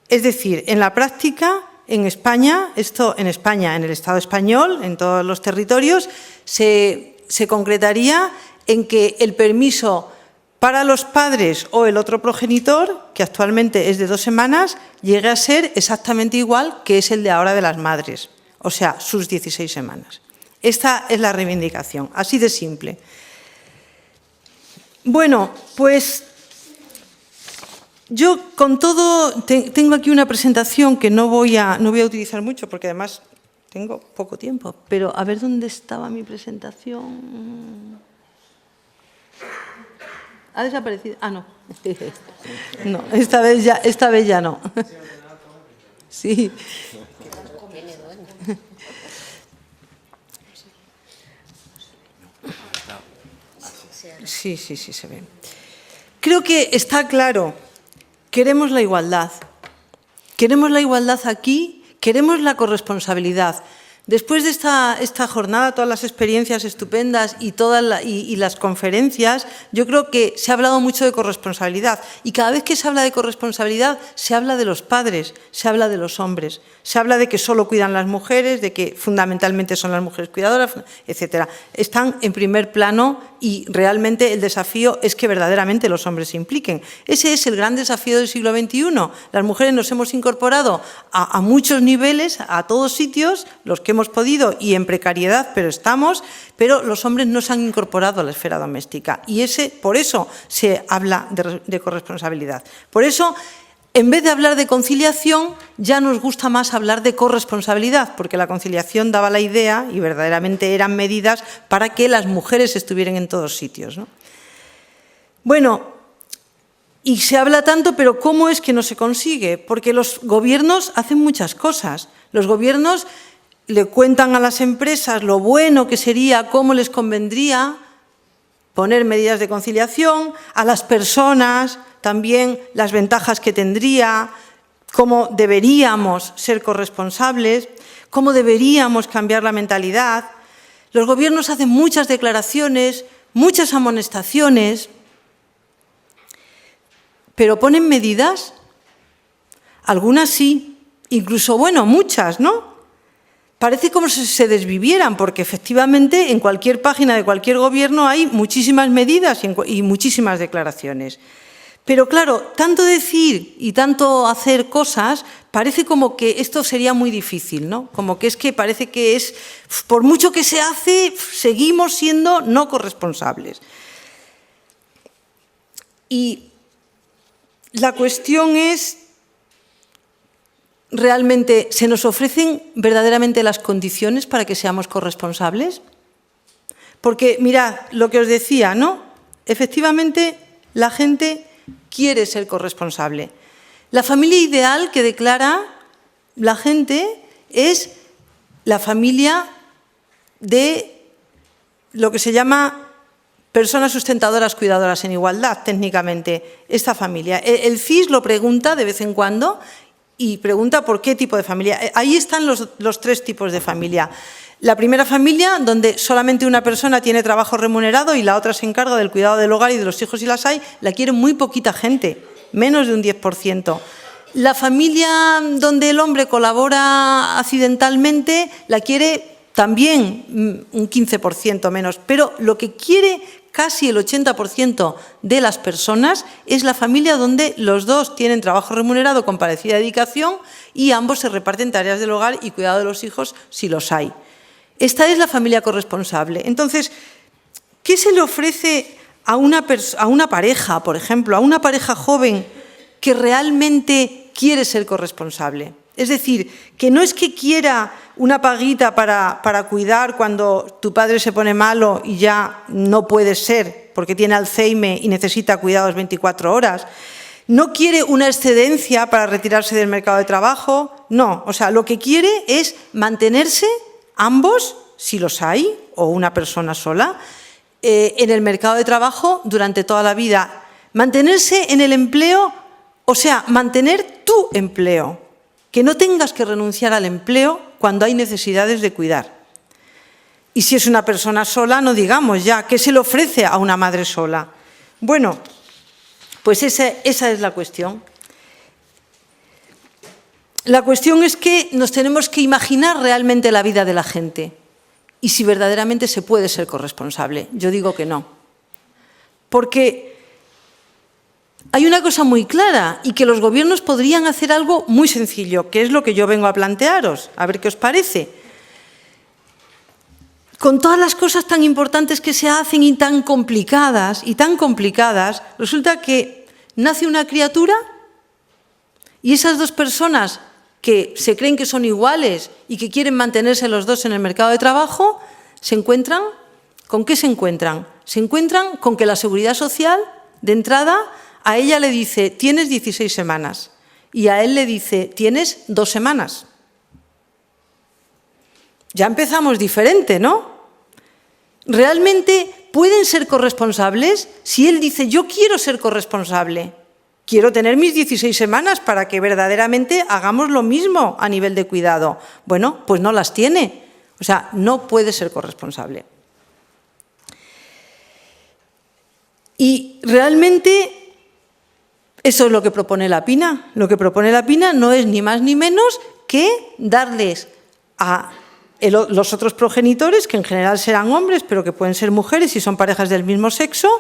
Es decir, en la práctica, en España, en el Estado español, en todos los territorios, se concretaría en que el permiso para los padres o el otro progenitor, que actualmente es de 2 semanas, llegue a ser exactamente igual que es el de ahora de las madres, o sea, sus 16 semanas. Esta es la reivindicación, así de simple. Bueno, pues yo con todo, tengo aquí una presentación que no voy a utilizar mucho porque además tengo poco tiempo, pero a ver dónde estaba mi presentación. ¿Ha desaparecido? Ah, no. No, esta vez ya no. Sí. Sí, se ve. Creo que está claro. Queremos la igualdad. Queremos la igualdad aquí, queremos la corresponsabilidad. Después de esta jornada, todas las experiencias estupendas y las conferencias, yo creo que se ha hablado mucho de corresponsabilidad. Y cada vez que se habla de corresponsabilidad, se habla de los padres, se habla de los hombres, se habla de que solo cuidan las mujeres, de que fundamentalmente son las mujeres cuidadoras, etcétera. Están en primer plano y realmente el desafío es que verdaderamente los hombres se impliquen. Ese es el gran desafío del siglo XXI. Las mujeres nos hemos incorporado a muchos niveles, a todos sitios, los que hemos podido y en precariedad, pero los hombres no se han incorporado a la esfera doméstica y por eso se habla de corresponsabilidad. Por eso, en vez de hablar de conciliación, ya nos gusta más hablar de corresponsabilidad, porque la conciliación daba la idea y verdaderamente eran medidas para que las mujeres estuvieran en todos sitios, ¿no? Bueno, y se habla tanto, pero ¿cómo es que no se consigue? Porque los gobiernos hacen muchas cosas. Los gobiernos le cuentan a las empresas lo bueno que sería, cómo les convendría poner medidas de conciliación, a las personas también las ventajas que tendría, cómo deberíamos ser corresponsables, cómo deberíamos cambiar la mentalidad. Los gobiernos hacen muchas declaraciones, muchas amonestaciones, pero ¿ponen medidas? Algunas sí, incluso, bueno, muchas, ¿no? Parece como si se desvivieran, porque efectivamente en cualquier página de cualquier gobierno hay muchísimas medidas y muchísimas declaraciones. Pero claro, tanto decir y tanto hacer cosas, parece como que esto sería muy difícil, ¿no? Como que parece que por mucho que se hace, seguimos siendo no corresponsables. Y la cuestión es, ¿realmente se nos ofrecen verdaderamente las condiciones para que seamos corresponsables? Porque, mirad, lo que os decía, ¿no? Efectivamente, la gente quiere ser corresponsable. La familia ideal que declara la gente es la familia de lo que se llama personas sustentadoras cuidadoras en igualdad, técnicamente, esta familia. El CIS lo pregunta de vez en cuando y pregunta por qué tipo de familia. Ahí están los 3 tipos de familia. La primera familia, donde solamente una persona tiene trabajo remunerado y la otra se encarga del cuidado del hogar y de los hijos y las hay, la quiere muy poquita gente, menos de un 10%. La familia donde el hombre colabora accidentalmente la quiere también un 15% menos, pero lo que quiere casi el 80% de las personas es la familia donde los dos tienen trabajo remunerado con parecida dedicación y ambos se reparten tareas del hogar y cuidado de los hijos si los hay. Esta es la familia corresponsable. Entonces, ¿qué se le ofrece a una pareja, por ejemplo, a una pareja joven que realmente quiere ser corresponsable. Es decir, que no es que quiera una paguita para cuidar cuando tu padre se pone malo y ya no puede ser porque tiene Alzheimer y necesita cuidados 24 horas. No quiere una excedencia para retirarse del mercado de trabajo. No, o sea, lo que quiere es mantenerse ambos, si los hay, o una persona sola, en el mercado de trabajo durante toda la vida. Mantenerse en el empleo, o sea, mantener tu empleo. Que no tengas que renunciar al empleo cuando hay necesidades de cuidar. Y si es una persona sola, no digamos ya, ¿qué se le ofrece a una madre sola? Bueno, pues esa es la cuestión. La cuestión es que nos tenemos que imaginar realmente la vida de la gente y si verdaderamente se puede ser corresponsable. Yo digo que no. Porque hay una cosa muy clara y que los gobiernos podrían hacer algo muy sencillo, que es lo que yo vengo a plantearos, a ver qué os parece. Con todas las cosas tan importantes que se hacen y tan complicadas, resulta que nace una criatura y esas dos personas que se creen que son iguales y que quieren mantenerse los dos en el mercado de trabajo, se encuentran, ¿con qué se encuentran? Se encuentran con que la Seguridad Social, de entrada, a ella le dice, tienes 16 semanas, y a él le dice, tienes 2 semanas. Ya empezamos diferente, ¿no? ¿Realmente pueden ser corresponsables? Si él dice, yo quiero ser corresponsable, quiero tener mis 16 semanas para que verdaderamente hagamos lo mismo a nivel de cuidado. Bueno, pues no las tiene. O sea, no puede ser corresponsable. Y realmente eso es lo que propone la PINA. Lo que propone la PINA no es ni más ni menos que darles a los otros progenitores, que en general serán hombres, pero que pueden ser mujeres si son parejas del mismo sexo,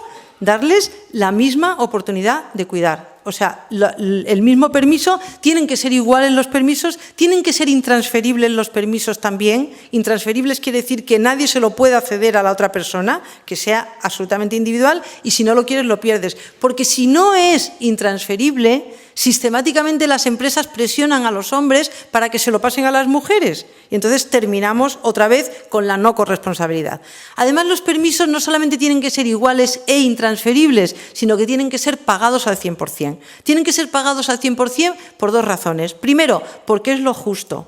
darles la misma oportunidad de cuidar. O sea, el mismo permiso, tienen que ser iguales los permisos, tienen que ser intransferibles los permisos también. Intransferibles quiere decir que nadie se lo pueda ceder a la otra persona, que sea absolutamente individual, y si no lo quieres lo pierdes. Porque si no es intransferible, sistemáticamente las empresas presionan a los hombres para que se lo pasen a las mujeres. Y entonces terminamos otra vez con la no corresponsabilidad. Además, los permisos no solamente tienen que ser iguales e intransferibles, sino que tienen que ser pagados al 100%. Tienen que ser pagados al 100% por 2 razones. Primero, porque es lo justo.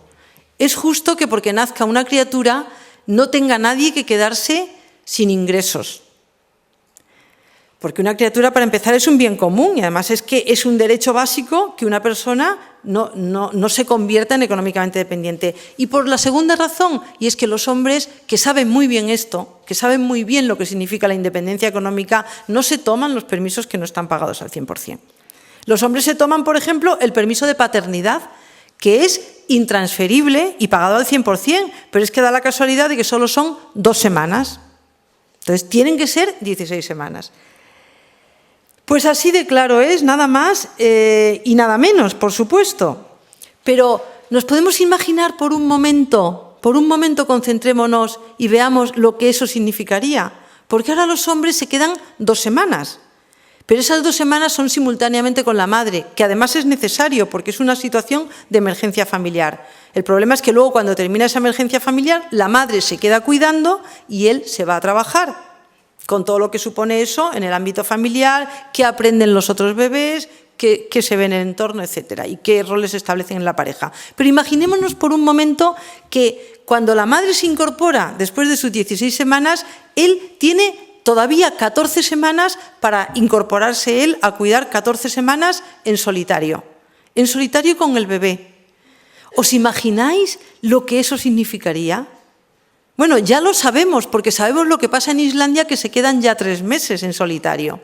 Es justo que porque nazca una criatura no tenga nadie que quedarse sin ingresos. Porque una criatura, para empezar, es un bien común y además es que es un derecho básico que una persona no se convierta en económicamente dependiente. Y por la segunda razón, y es que los hombres que saben muy bien esto, que saben muy bien lo que significa la independencia económica, no se toman los permisos que no están pagados al 100%. Los hombres se toman, por ejemplo, el permiso de paternidad, que es intransferible y pagado al 100%, pero es que da la casualidad de que solo son 2 semanas. Entonces, tienen que ser 16 semanas. Pues así de claro es, nada más y nada menos, por supuesto. Pero nos podemos imaginar por un momento concentrémonos y veamos lo que eso significaría. Porque ahora los hombres se quedan 2 semanas. Pero esas 2 semanas son simultáneamente con la madre, que además es necesario porque es una situación de emergencia familiar. El problema es que luego cuando termina esa emergencia familiar, la madre se queda cuidando y él se va a trabajar. Con todo lo que supone eso en el ámbito familiar, qué aprenden los otros bebés, qué se ve en el entorno, etcétera, y qué roles se establecen en la pareja. Pero imaginémonos por un momento que cuando la madre se incorpora después de sus 16 semanas, él tiene todavía 14 semanas para incorporarse él a cuidar 14 semanas en solitario con el bebé. ¿Os imagináis lo que eso significaría? Bueno, ya lo sabemos, porque sabemos lo que pasa en Islandia, que se quedan ya 3 meses en solitario.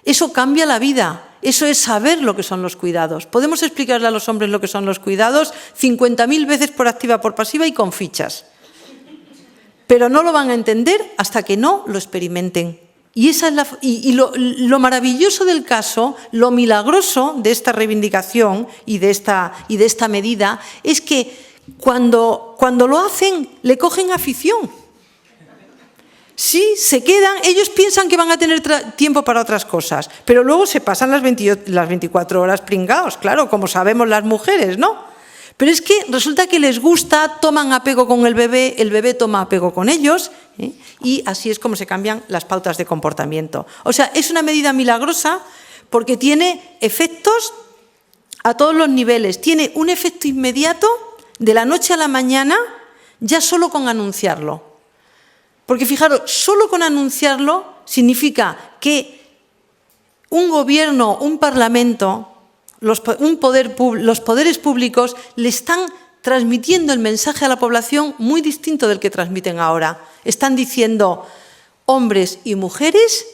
Eso cambia la vida, eso es saber lo que son los cuidados. Podemos explicarle a los hombres lo que son los cuidados 50.000 veces por activa, por pasiva y con fichas. Pero no lo van a entender hasta que no lo experimenten. Y, esa es lo maravilloso del caso, lo milagroso de esta reivindicación y de esta medida, es que cuando lo hacen, le cogen afición. Si se quedan, ellos piensan que van a tener tiempo para otras cosas, pero luego se pasan las 24 horas pringados, claro, como sabemos las mujeres, ¿no? Pero es que resulta que les gusta, toman apego con el bebé toma apego con ellos, y así es como se cambian las pautas de comportamiento. O sea, es una medida milagrosa porque tiene efectos a todos los niveles. Tiene un efecto inmediato de la noche a la mañana, ya solo con anunciarlo. Porque fijaros, solo con anunciarlo significa que un gobierno, un parlamento, los poderes públicos le están transmitiendo el mensaje a la población muy distinto del que transmiten ahora. Están diciendo, hombres y mujeres,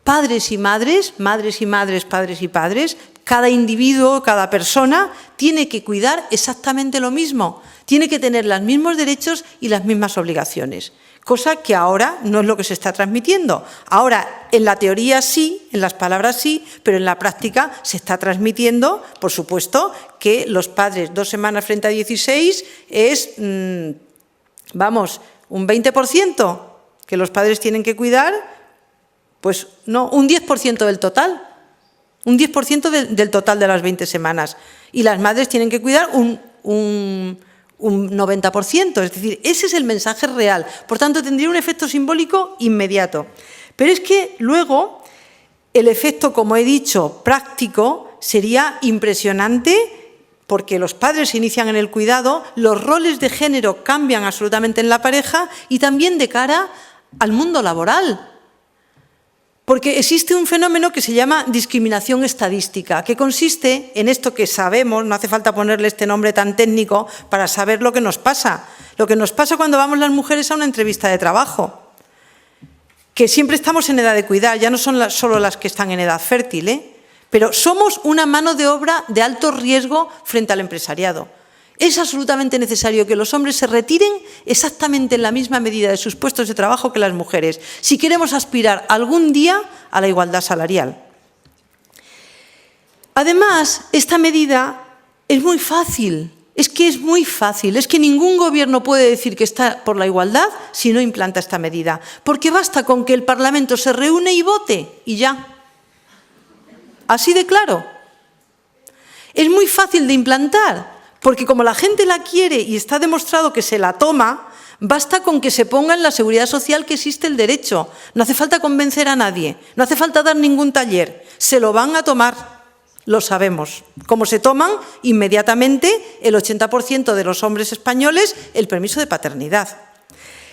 padres y madres, padres y padres, cada individuo, cada persona tiene que cuidar exactamente lo mismo, tiene que tener los mismos derechos y las mismas obligaciones. Cosa que ahora no es lo que se está transmitiendo. Ahora, en la teoría sí, en las palabras sí, pero en la práctica se está transmitiendo, por supuesto, que los padres 2 semanas frente a 16 es, vamos, un 20% que los padres tienen que cuidar, pues no, un 10% del total. Un 10% del total de las 20 semanas. Y las madres tienen que cuidar un 90%, es decir, ese es el mensaje real. Por tanto, tendría un efecto simbólico inmediato. Pero es que luego el efecto, como he dicho, práctico, sería impresionante porque los padres se inician en el cuidado, los roles de género cambian absolutamente en la pareja y también de cara al mundo laboral. Porque existe un fenómeno que se llama discriminación estadística, que consiste en esto que sabemos, no hace falta ponerle este nombre tan técnico para saber lo que nos pasa. Lo que nos pasa cuando vamos las mujeres a una entrevista de trabajo, que siempre estamos en edad de cuidar, ya no son solo las que están en edad fértil, pero somos una mano de obra de alto riesgo frente al empresariado. Es absolutamente necesario que los hombres se retiren exactamente en la misma medida de sus puestos de trabajo que las mujeres, si queremos aspirar algún día a la igualdad salarial. Además, esta medida es muy fácil, es que ningún gobierno puede decir que está por la igualdad si no implanta esta medida, porque basta con que el Parlamento se reúne y vote y ya. Así de claro. Es muy fácil de implantar. Porque como la gente la quiere y está demostrado que se la toma, basta con que se ponga en la seguridad social que existe el derecho. No hace falta convencer a nadie, no hace falta dar ningún taller. Se lo van a tomar, lo sabemos. Como se toman inmediatamente el 80% de los hombres españoles el permiso de paternidad.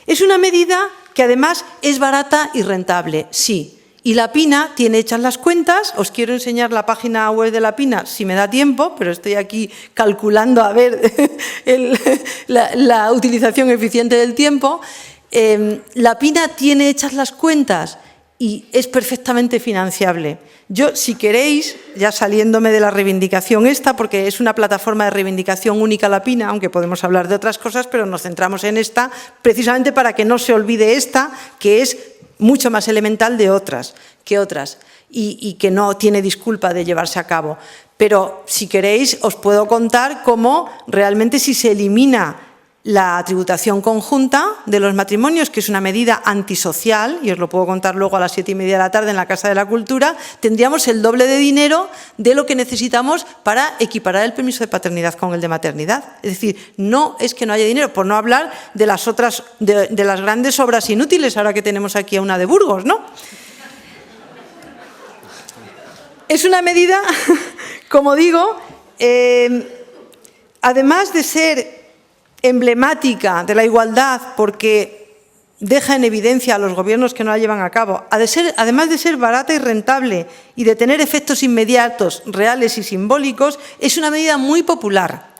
Es una medida que además es barata y rentable, sí. Y la PINA tiene hechas las cuentas, os quiero enseñar la página web de la PINA si me da tiempo, pero estoy aquí calculando a ver la utilización eficiente del tiempo. La PINA tiene hechas las cuentas y es perfectamente financiable. Yo, si queréis, ya saliéndome de la reivindicación esta, porque es una plataforma de reivindicación única la PINA, aunque podemos hablar de otras cosas, pero nos centramos en esta, precisamente para que no se olvide esta, que es mucho más elemental que otras y que no tiene disculpa de llevarse a cabo. Pero si queréis os puedo contar cómo realmente si se elimina la tributación conjunta de los matrimonios, que es una medida antisocial, y os lo puedo contar luego a las 7:30 de la tarde en la Casa de la Cultura, tendríamos el doble de dinero de lo que necesitamos para equiparar el permiso de paternidad con el de maternidad. Es decir, no es que no haya dinero, por no hablar de las otras, de las grandes obras inútiles, ahora que tenemos aquí a una de Burgos, ¿no? Es una medida, como digo, además de ser emblemática de la igualdad porque deja en evidencia a los gobiernos que no la llevan a cabo, además de ser barata y rentable y de tener efectos inmediatos, reales y simbólicos, es una medida muy popular.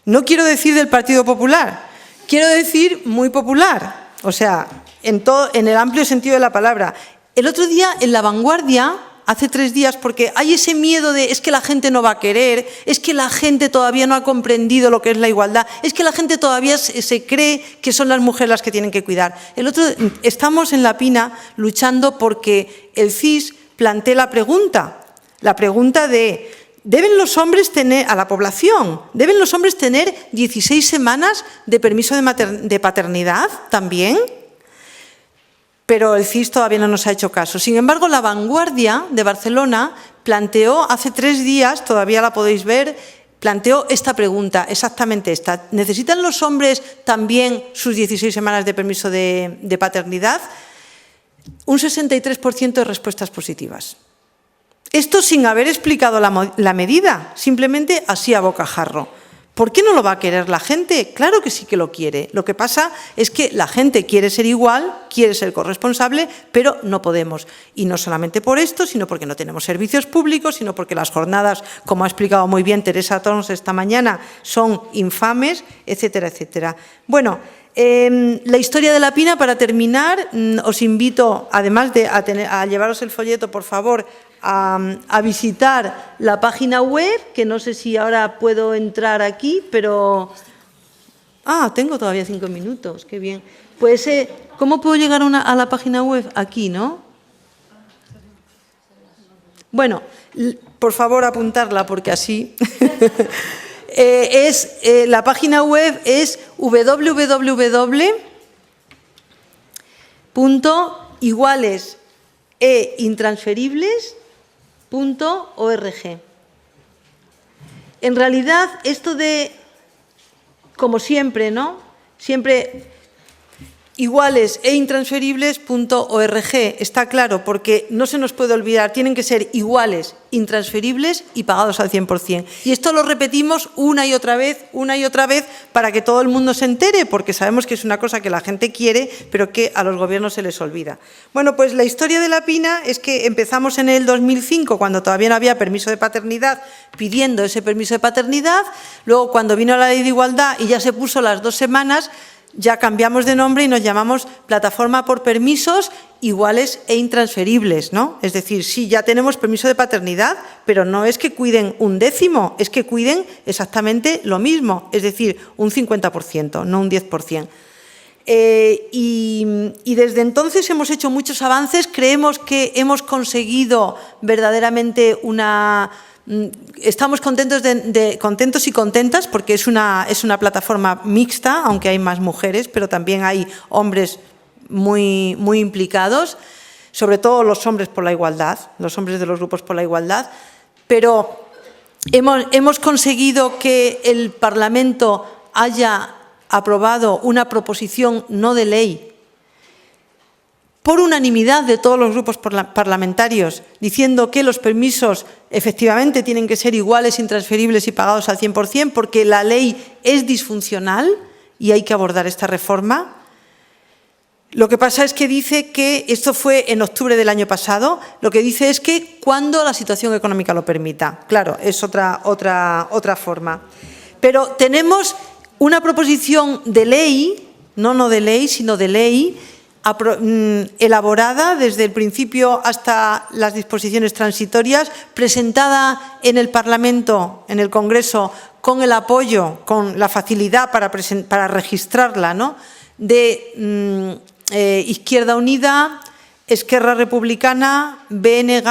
No quiero decir del Partido Popular, quiero decir muy popular, o sea, en el amplio sentido de la palabra. El otro día en La Vanguardia, hace 3 días, porque hay ese miedo de es que la gente no va a querer, es que la gente todavía no ha comprendido lo que es la igualdad, es que la gente todavía se cree que son las mujeres las que tienen que cuidar. Estamos en la PINA luchando porque el CIS plantee la pregunta de ¿deben los hombres tener, a la población, deben los hombres tener 16 semanas de permiso de paternidad también? pero el CIS todavía no nos ha hecho caso. Sin embargo, La Vanguardia de Barcelona planteó hace 3 días, todavía la podéis ver, planteó esta pregunta, exactamente esta. ¿Necesitan los hombres también sus 16 semanas de permiso de paternidad? Un 63% de respuestas positivas. Esto sin haber explicado la medida, simplemente así a bocajarro. ¿Por qué no lo va a querer la gente? Claro que sí que lo quiere. Lo que pasa es que la gente quiere ser igual, quiere ser corresponsable, pero no podemos. Y no solamente por esto, sino porque no tenemos servicios públicos, sino porque las jornadas, como ha explicado muy bien Teresa Tons esta mañana, son infames, etcétera, etcétera. Bueno, la historia de la Pina, para terminar, os invito, además de a llevaros el folleto, por favor, a visitar la página web, que no sé si ahora puedo entrar aquí, pero... tengo todavía 5 minutos, qué bien. Pues, ¿cómo puedo llegar a la página web? Aquí, ¿no? Bueno, por favor apuntarla, porque así... la página web es www.iguales.intransferibles.org. En realidad, esto de, como siempre, ¿no? Siempre iguales.intransferibles.org, está claro, porque no se nos puede olvidar, tienen que ser iguales, intransferibles y pagados al 100%. Y esto lo repetimos una y otra vez, para que todo el mundo se entere, porque sabemos que es una cosa que la gente quiere, pero que a los gobiernos se les olvida. Bueno, pues la historia de la Pina es que empezamos en el 2005, cuando todavía no había permiso de paternidad, pidiendo ese permiso de paternidad. Luego, cuando vino la Ley de Igualdad y ya se puso las 2 semanas, ya cambiamos de nombre y nos llamamos Plataforma por Permisos Iguales e Intransferibles, ¿no? Es decir, sí, ya tenemos permiso de paternidad, pero no es que cuiden un décimo, es que cuiden exactamente lo mismo, es decir, un 50%, no un 10%. Y desde entonces hemos hecho muchos avances, creemos que hemos conseguido verdaderamente estamos contentos y contentas porque es una plataforma mixta, aunque hay más mujeres, pero también hay hombres muy implicados, sobre todo los hombres por la igualdad, los hombres de los grupos por la igualdad, pero hemos conseguido que el Parlamento haya aprobado una proposición no de ley por unanimidad de todos los grupos parlamentarios, diciendo que los permisos efectivamente tienen que ser iguales, intransferibles y pagados al 100%, porque la ley es disfuncional y hay que abordar esta reforma. Lo que pasa es que dice que, esto fue en octubre del año pasado, lo que dice es que cuando la situación económica lo permita. Claro, es otra forma. Pero tenemos una proposición de ley, no de ley, sino de ley, elaborada desde el principio hasta las disposiciones transitorias, presentada en el Parlamento, en el Congreso, con el apoyo, con la facilidad para registrarla, ¿no?, de Izquierda Unida, Esquerra Republicana, BNG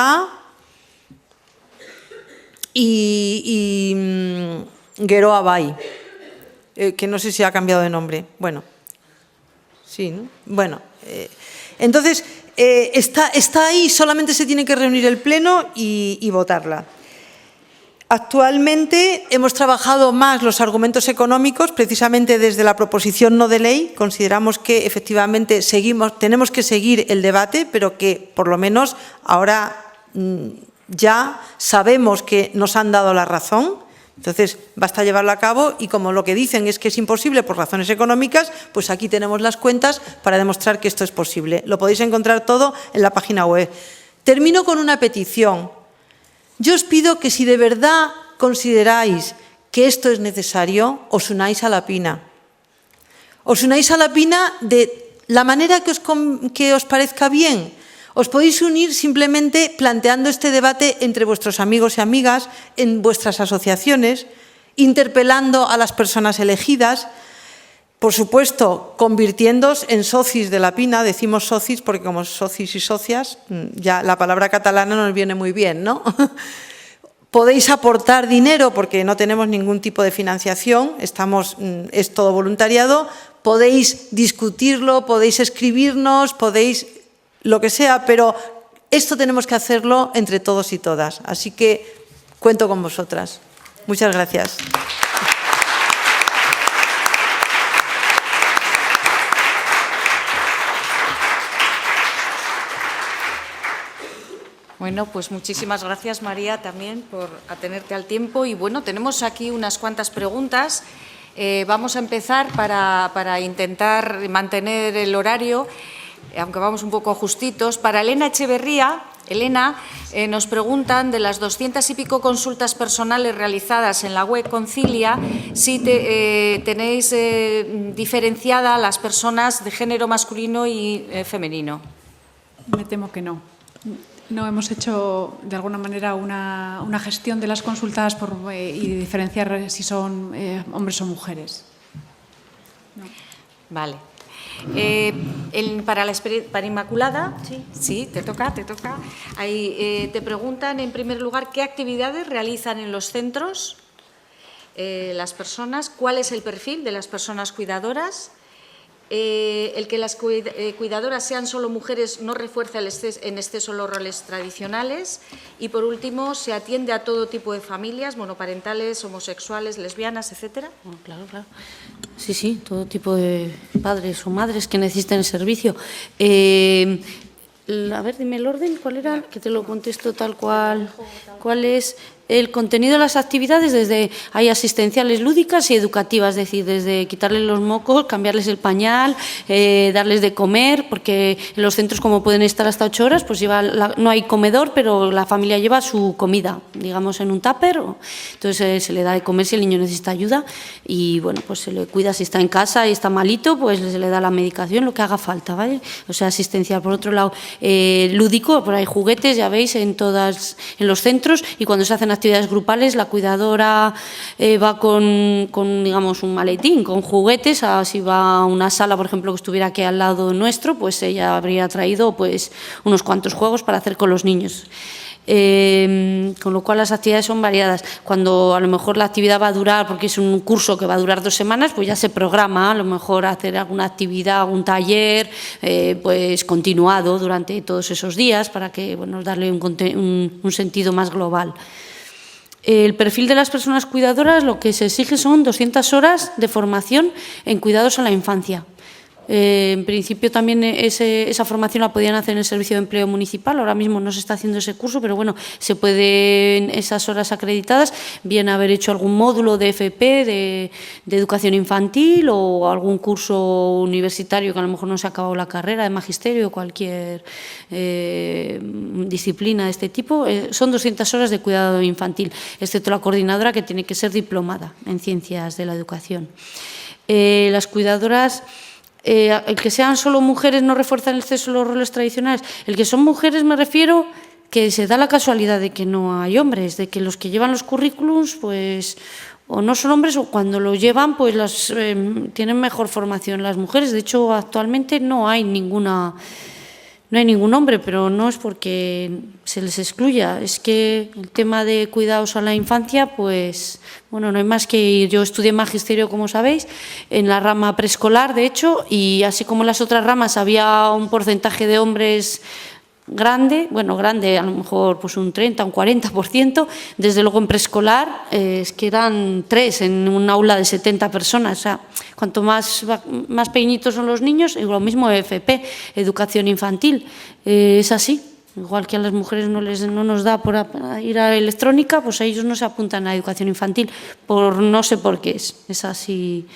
y Geroa Bai, que no sé si ha cambiado de nombre. Bueno, sí, ¿no? Bueno, entonces está ahí, solamente se tiene que reunir el Pleno y votarla. Actualmente hemos trabajado más los argumentos económicos, precisamente desde la proposición no de ley. Consideramos que efectivamente tenemos que seguir el debate, pero que por lo menos ahora ya sabemos que nos han dado la razón. Entonces, basta llevarlo a cabo y como lo que dicen es que es imposible por razones económicas, pues aquí tenemos las cuentas para demostrar que esto es posible. Lo podéis encontrar todo en la página web. Termino con una petición. Yo os pido que si de verdad consideráis que esto es necesario, os unáis a la Pina. Os unáis a la Pina de la manera que os parezca bien. Os podéis unir simplemente planteando este debate entre vuestros amigos y amigas, en vuestras asociaciones, interpelando a las personas elegidas, por supuesto, convirtiéndoos en socis de la Pina. Decimos socis porque como socis y socias, ya la palabra catalana nos viene muy bien, ¿no? Podéis aportar dinero porque no tenemos ningún tipo de financiación, es todo voluntariado. Podéis discutirlo, podéis escribirnos, podéis lo que sea, pero esto tenemos que hacerlo entre todos y todas. Así que cuento con vosotras. Muchas gracias. Bueno, pues muchísimas gracias, María, también por atenerte al tiempo. Y bueno, tenemos aquí unas cuantas preguntas. Vamos a empezar para intentar mantener el horario, aunque vamos un poco justitos. Para Elena Echeverría, nos preguntan de las 200 y pico consultas personales realizadas en la web Concilia, si tenéis diferenciada a las personas de género masculino y femenino. Me temo que no. No hemos hecho, de alguna manera, una gestión de las consultas y diferenciar si son hombres o mujeres. No. Vale. Para Inmaculada, sí, te toca. Ahí, te preguntan, en primer lugar, ¿qué actividades realizan en los centros las personas? ¿Cuál es el perfil de las personas cuidadoras? El que las cuidadoras sean solo mujeres no refuerza en exceso los roles tradicionales. Y, por último, ¿se atiende a todo tipo de familias, monoparentales, homosexuales, lesbianas, etcétera? Bueno, claro. Sí, todo tipo de padres o madres que necesiten el servicio. A ver, dime el orden, ¿cuál era? Que te lo contesto tal cual. ¿Cuál es el contenido de las actividades? Hay asistenciales lúdicas y educativas, es decir, desde quitarles los mocos, cambiarles el pañal, darles de comer, porque en los centros, como pueden estar hasta 8 horas, pues no hay comedor, pero la familia lleva su comida, digamos, en un tupper. Entonces se le da de comer si el niño necesita ayuda y, bueno, pues se le cuida si está en casa y está malito, pues se le da la medicación, lo que haga falta, ¿vale? O sea, asistencial. Por otro lado, lúdico, por ahí juguetes, ya veis, en los centros, y cuando se hacen actividades grupales, la cuidadora va con, digamos, un maletín, con juguetes. Si va a una sala, por ejemplo, que estuviera aquí al lado nuestro, pues ella habría traído pues unos cuantos juegos para hacer con los niños. Con lo cual las actividades son variadas. Cuando a lo mejor la actividad va a durar, porque es un curso que va a durar 2 semanas, pues ya se programa a lo mejor hacer alguna actividad, algún taller pues continuado durante todos esos días para que, bueno, darle un sentido más global. El perfil de las personas cuidadoras, lo que se exige son 200 horas de formación en cuidados a la infancia. En principio también esa formación la podían hacer en el Servicio de Empleo Municipal. Ahora mismo no se está haciendo ese curso, pero bueno, se pueden esas horas acreditadas, bien haber hecho algún módulo de FP, de educación infantil, o algún curso universitario que a lo mejor no se ha acabado la carrera de magisterio o cualquier disciplina de este tipo. Son 200 horas de cuidado infantil, excepto la coordinadora, que tiene que ser diplomada en ciencias de la educación. Las cuidadoras... el que sean solo mujeres no refuerza en exceso los roles tradicionales. El que son mujeres, me refiero que se da la casualidad de que no hay hombres, de que los que llevan los currículums, pues o no son hombres, o cuando lo llevan, pues tienen mejor formación las mujeres. De hecho, actualmente no hay ningún hombre, pero no es porque se les excluya, es que el tema de cuidados a la infancia, pues, bueno, no hay más que ir. Yo estudié magisterio, como sabéis, en la rama preescolar, de hecho, y así como en las otras ramas había un porcentaje de hombres grande, a lo mejor pues un 30, un 40%, desde luego en preescolar es que eran 3 en un aula de 70 personas, o sea, cuanto más pequeñitos son los niños, y lo mismo FP, educación infantil, es así. Igual que a las mujeres no nos da por ir a electrónica, pues a ellos no se apuntan a educación infantil, no sé por qué es así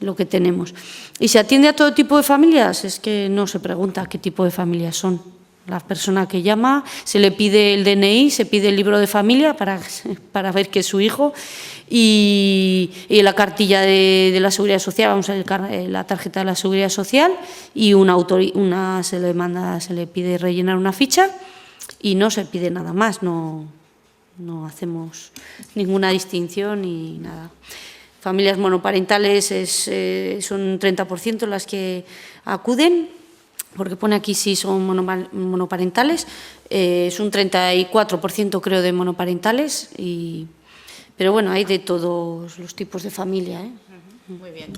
lo que tenemos. ¿Y se atiende a todo tipo de familias? Es que no se pregunta qué tipo de familias son. La persona que llama, se le pide el DNI, se pide el libro de familia para ver que es su hijo, y la cartilla de la Seguridad Social, vamos a ver la tarjeta de la Seguridad Social, y se le pide rellenar una ficha, y no se pide nada más, no hacemos ninguna distinción ni nada. Familias monoparentales son 30% las que acuden, porque pone aquí si son monoparentales, es un 34% creo de monoparentales, pero bueno, hay de todos los tipos de familia, Muy bien.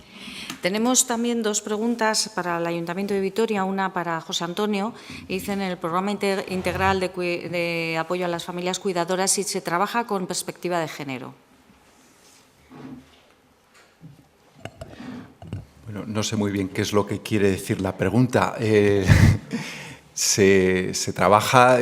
Tenemos también dos preguntas para el Ayuntamiento de Vitoria, una para José Antonio. Dicen, en el programa integral de apoyo a las familias cuidadoras, si se trabaja con perspectiva de género. Bueno, no sé muy bien qué es lo que quiere decir la pregunta. Se trabaja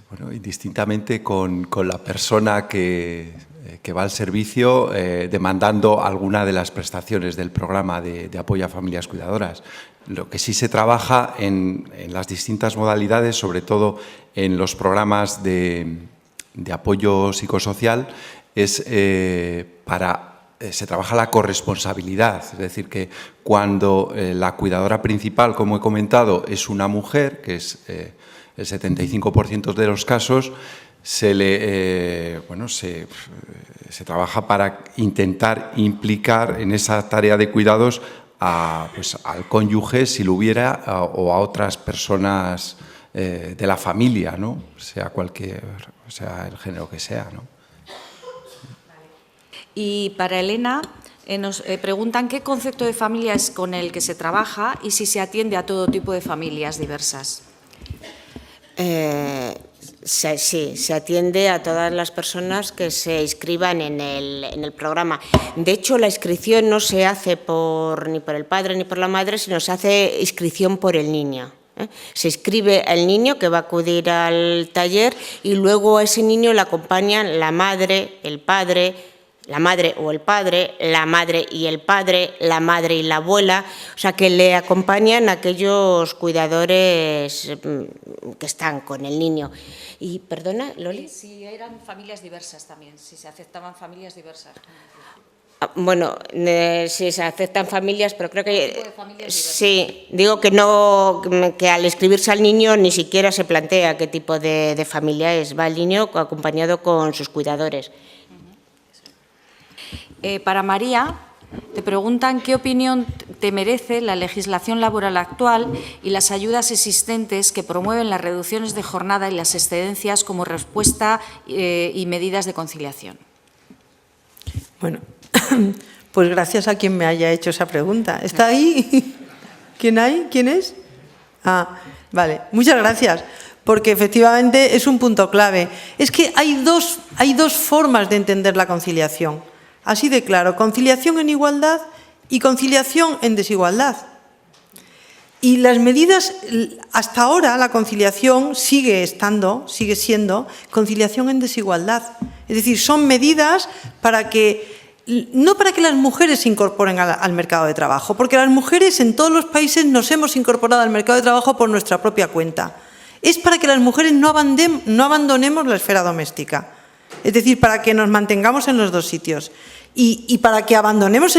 bueno, indistintamente con la persona que va al servicio demandando alguna de las prestaciones del programa de apoyo a familias cuidadoras. Lo que sí se trabaja en las distintas modalidades, sobre todo en los programas de apoyo psicosocial, es se trabaja la corresponsabilidad, es decir, que cuando la cuidadora principal, como he comentado, es una mujer, que es el 75% de los casos, se trabaja para intentar implicar en esa tarea de cuidados al cónyuge, si lo hubiera, o a otras personas de la familia, ¿no? Sea el género que sea, ¿no? Y para Elena, nos preguntan qué concepto de familia es con el que se trabaja y si se atiende a todo tipo de familias diversas. Sí, se atiende a todas las personas que se inscriban en el programa. De hecho, la inscripción no se hace ni por el padre ni por la madre, sino se hace inscripción por el niño. Se inscribe el niño que va a acudir al taller y luego a ese niño le acompañan la madre, el padre, la madre o el padre, la madre y el padre, la madre y la abuela, o sea, que le acompañan aquellos cuidadores que están con el niño. Y, perdona, Loli. Si eran familias diversas también, si se aceptaban familias diversas. Bueno, si se aceptan familias, pero creo que sí, digo que no, que al inscribirse al niño ni siquiera se plantea qué tipo de familia es, va el niño acompañado con sus cuidadores. Para María, te preguntan qué opinión te merece la legislación laboral actual y las ayudas existentes que promueven las reducciones de jornada y las excedencias como respuesta y medidas de conciliación. Bueno, pues gracias a quien me haya hecho esa pregunta. ¿Está ahí? ¿Quién hay? ¿Quién es? Ah, vale. Muchas gracias, porque efectivamente es un punto clave. Es que hay dos formas de entender la conciliación. Así de claro, conciliación en igualdad y conciliación en desigualdad. Y las medidas, hasta ahora la conciliación sigue siendo conciliación en desigualdad. Es decir, son medidas no para que las mujeres se incorporen al mercado de trabajo, porque las mujeres en todos los países nos hemos incorporado al mercado de trabajo por nuestra propia cuenta. Es para que las mujeres no abandonemos la esfera doméstica. Es decir, para que nos mantengamos en los dos sitios y para que abandonemos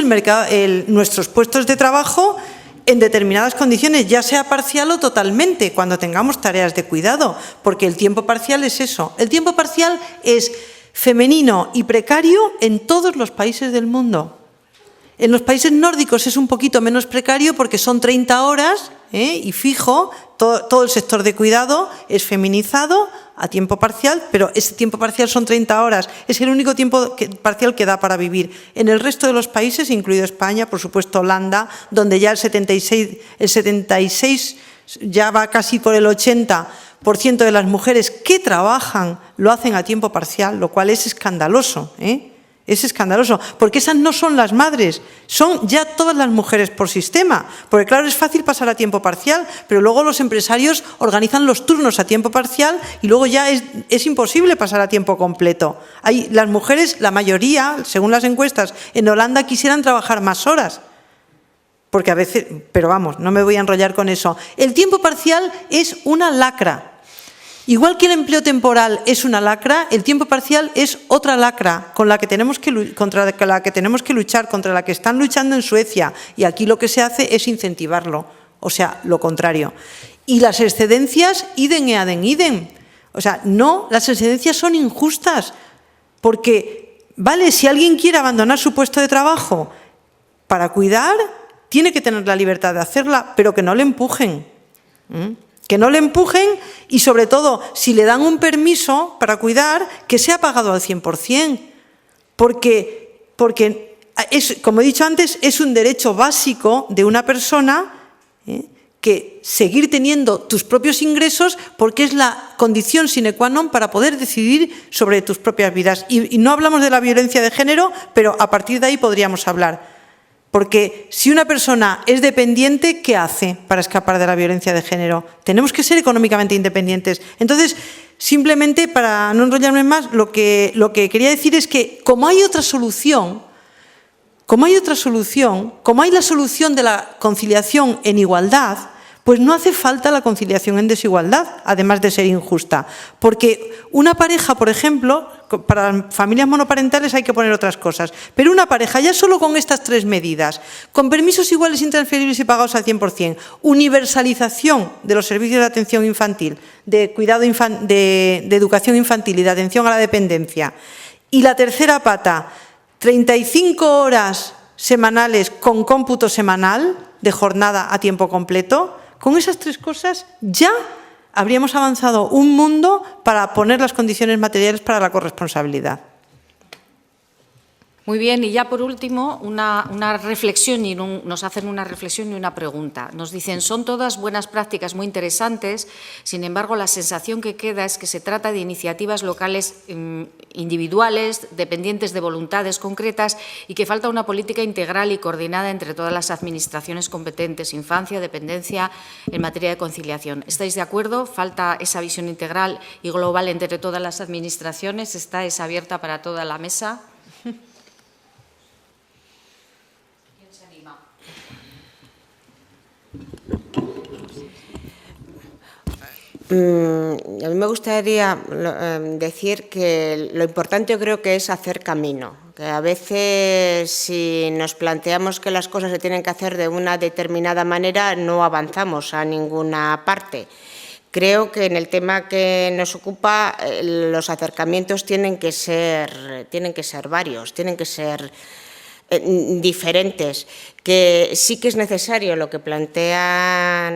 nuestros puestos de trabajo en determinadas condiciones, ya sea parcial o totalmente, cuando tengamos tareas de cuidado, porque el tiempo parcial es eso. El tiempo parcial es femenino y precario en todos los países del mundo. En los países nórdicos es un poquito menos precario porque son 30 horas y fijo, todo el sector de cuidado es feminizado a tiempo parcial, pero ese tiempo parcial son 30 horas, es el único tiempo parcial que da para vivir. En el resto de los países, incluido España, por supuesto Holanda, donde ya el 76 ya va casi por el 80% de las mujeres que trabajan lo hacen a tiempo parcial, lo cual es escandaloso, Es escandaloso, porque esas no son las madres, son ya todas las mujeres por sistema. Porque claro, es fácil pasar a tiempo parcial, pero luego los empresarios organizan los turnos a tiempo parcial y luego ya es imposible pasar a tiempo completo. Las mujeres, la mayoría, según las encuestas, en Holanda quisieran trabajar más horas. Porque a veces, pero vamos, no me voy a enrollar con eso. El tiempo parcial es una lacra. Igual que el empleo temporal es una lacra, el tiempo parcial es otra lacra contra la que tenemos que luchar, contra la que están luchando en Suecia. Y aquí lo que se hace es incentivarlo, o sea, lo contrario. Y las excedencias, idem e adem idem. O sea, no, las excedencias son injustas, porque, vale, si alguien quiere abandonar su puesto de trabajo para cuidar, tiene que tener la libertad de hacerla, pero que no le empujen. Que no le empujen y, sobre todo, si le dan un permiso para cuidar, que sea pagado al 100%. Porque como he dicho antes, es un derecho básico de una persona que seguir teniendo tus propios ingresos, porque es la condición sine qua non para poder decidir sobre tus propias vidas. Y no hablamos de la violencia de género, pero a partir de ahí podríamos hablar. Porque si una persona es dependiente, ¿qué hace para escapar de la violencia de género? Tenemos que ser económicamente independientes. Entonces, simplemente, para no enrollarme más, lo que quería decir es que como hay otra solución, como hay la solución de la conciliación en igualdad, pues no hace falta la conciliación en desigualdad, además de ser injusta. Porque una pareja, por ejemplo, para familias monoparentales hay que poner otras cosas, pero una pareja ya solo con estas 3 medidas, con permisos iguales, intransferibles y pagados al 100%, universalización de los servicios de atención infantil, de cuidado de educación infantil y de atención a la dependencia, y la tercera pata, 35 horas semanales con cómputo semanal de jornada a tiempo completo, con esas 3 cosas ya habríamos avanzado un mundo para poner las condiciones materiales para la corresponsabilidad. Muy bien, y ya por último, una reflexión, nos hacen una reflexión y una pregunta. Nos dicen, son todas buenas prácticas muy interesantes, sin embargo, la sensación que queda es que se trata de iniciativas locales individuales, dependientes de voluntades concretas, y que falta una política integral y coordinada entre todas las administraciones competentes, infancia, dependencia, en materia de conciliación. ¿Estáis de acuerdo? ¿Falta esa visión integral y global entre todas las administraciones? ¿Está abierta para toda la mesa? A mí me gustaría decir que lo importante yo creo que es hacer camino, que a veces si nos planteamos que las cosas se tienen que hacer de una determinada manera no avanzamos a ninguna parte. Creo que en el tema que nos ocupa los acercamientos tienen que ser varios, tienen que ser diferentes, que sí que es necesario lo que plantea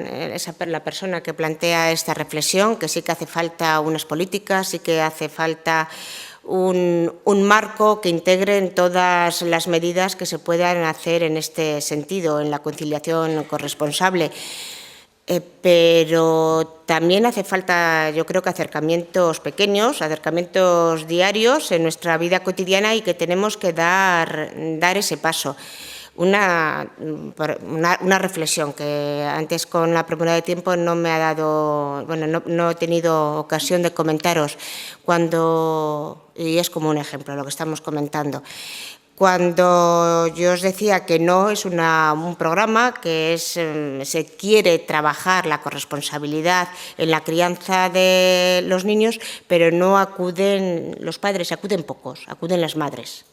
la persona que plantea esta reflexión, que sí que hace falta unas políticas, sí que hace falta un marco que integre en todas las medidas que se puedan hacer en este sentido, en la conciliación corresponsable. Pero también hace falta, yo creo que acercamientos pequeños, acercamientos diarios en nuestra vida cotidiana y que tenemos que dar ese paso. Una reflexión que antes con la premura de tiempo no me ha dado, bueno, no he tenido ocasión de comentaros y es como un ejemplo lo que estamos comentando. Cuando yo os decía que no es un programa que se quiere trabajar la corresponsabilidad en la crianza de los niños, pero no acuden los padres, acuden pocos, acuden las madres.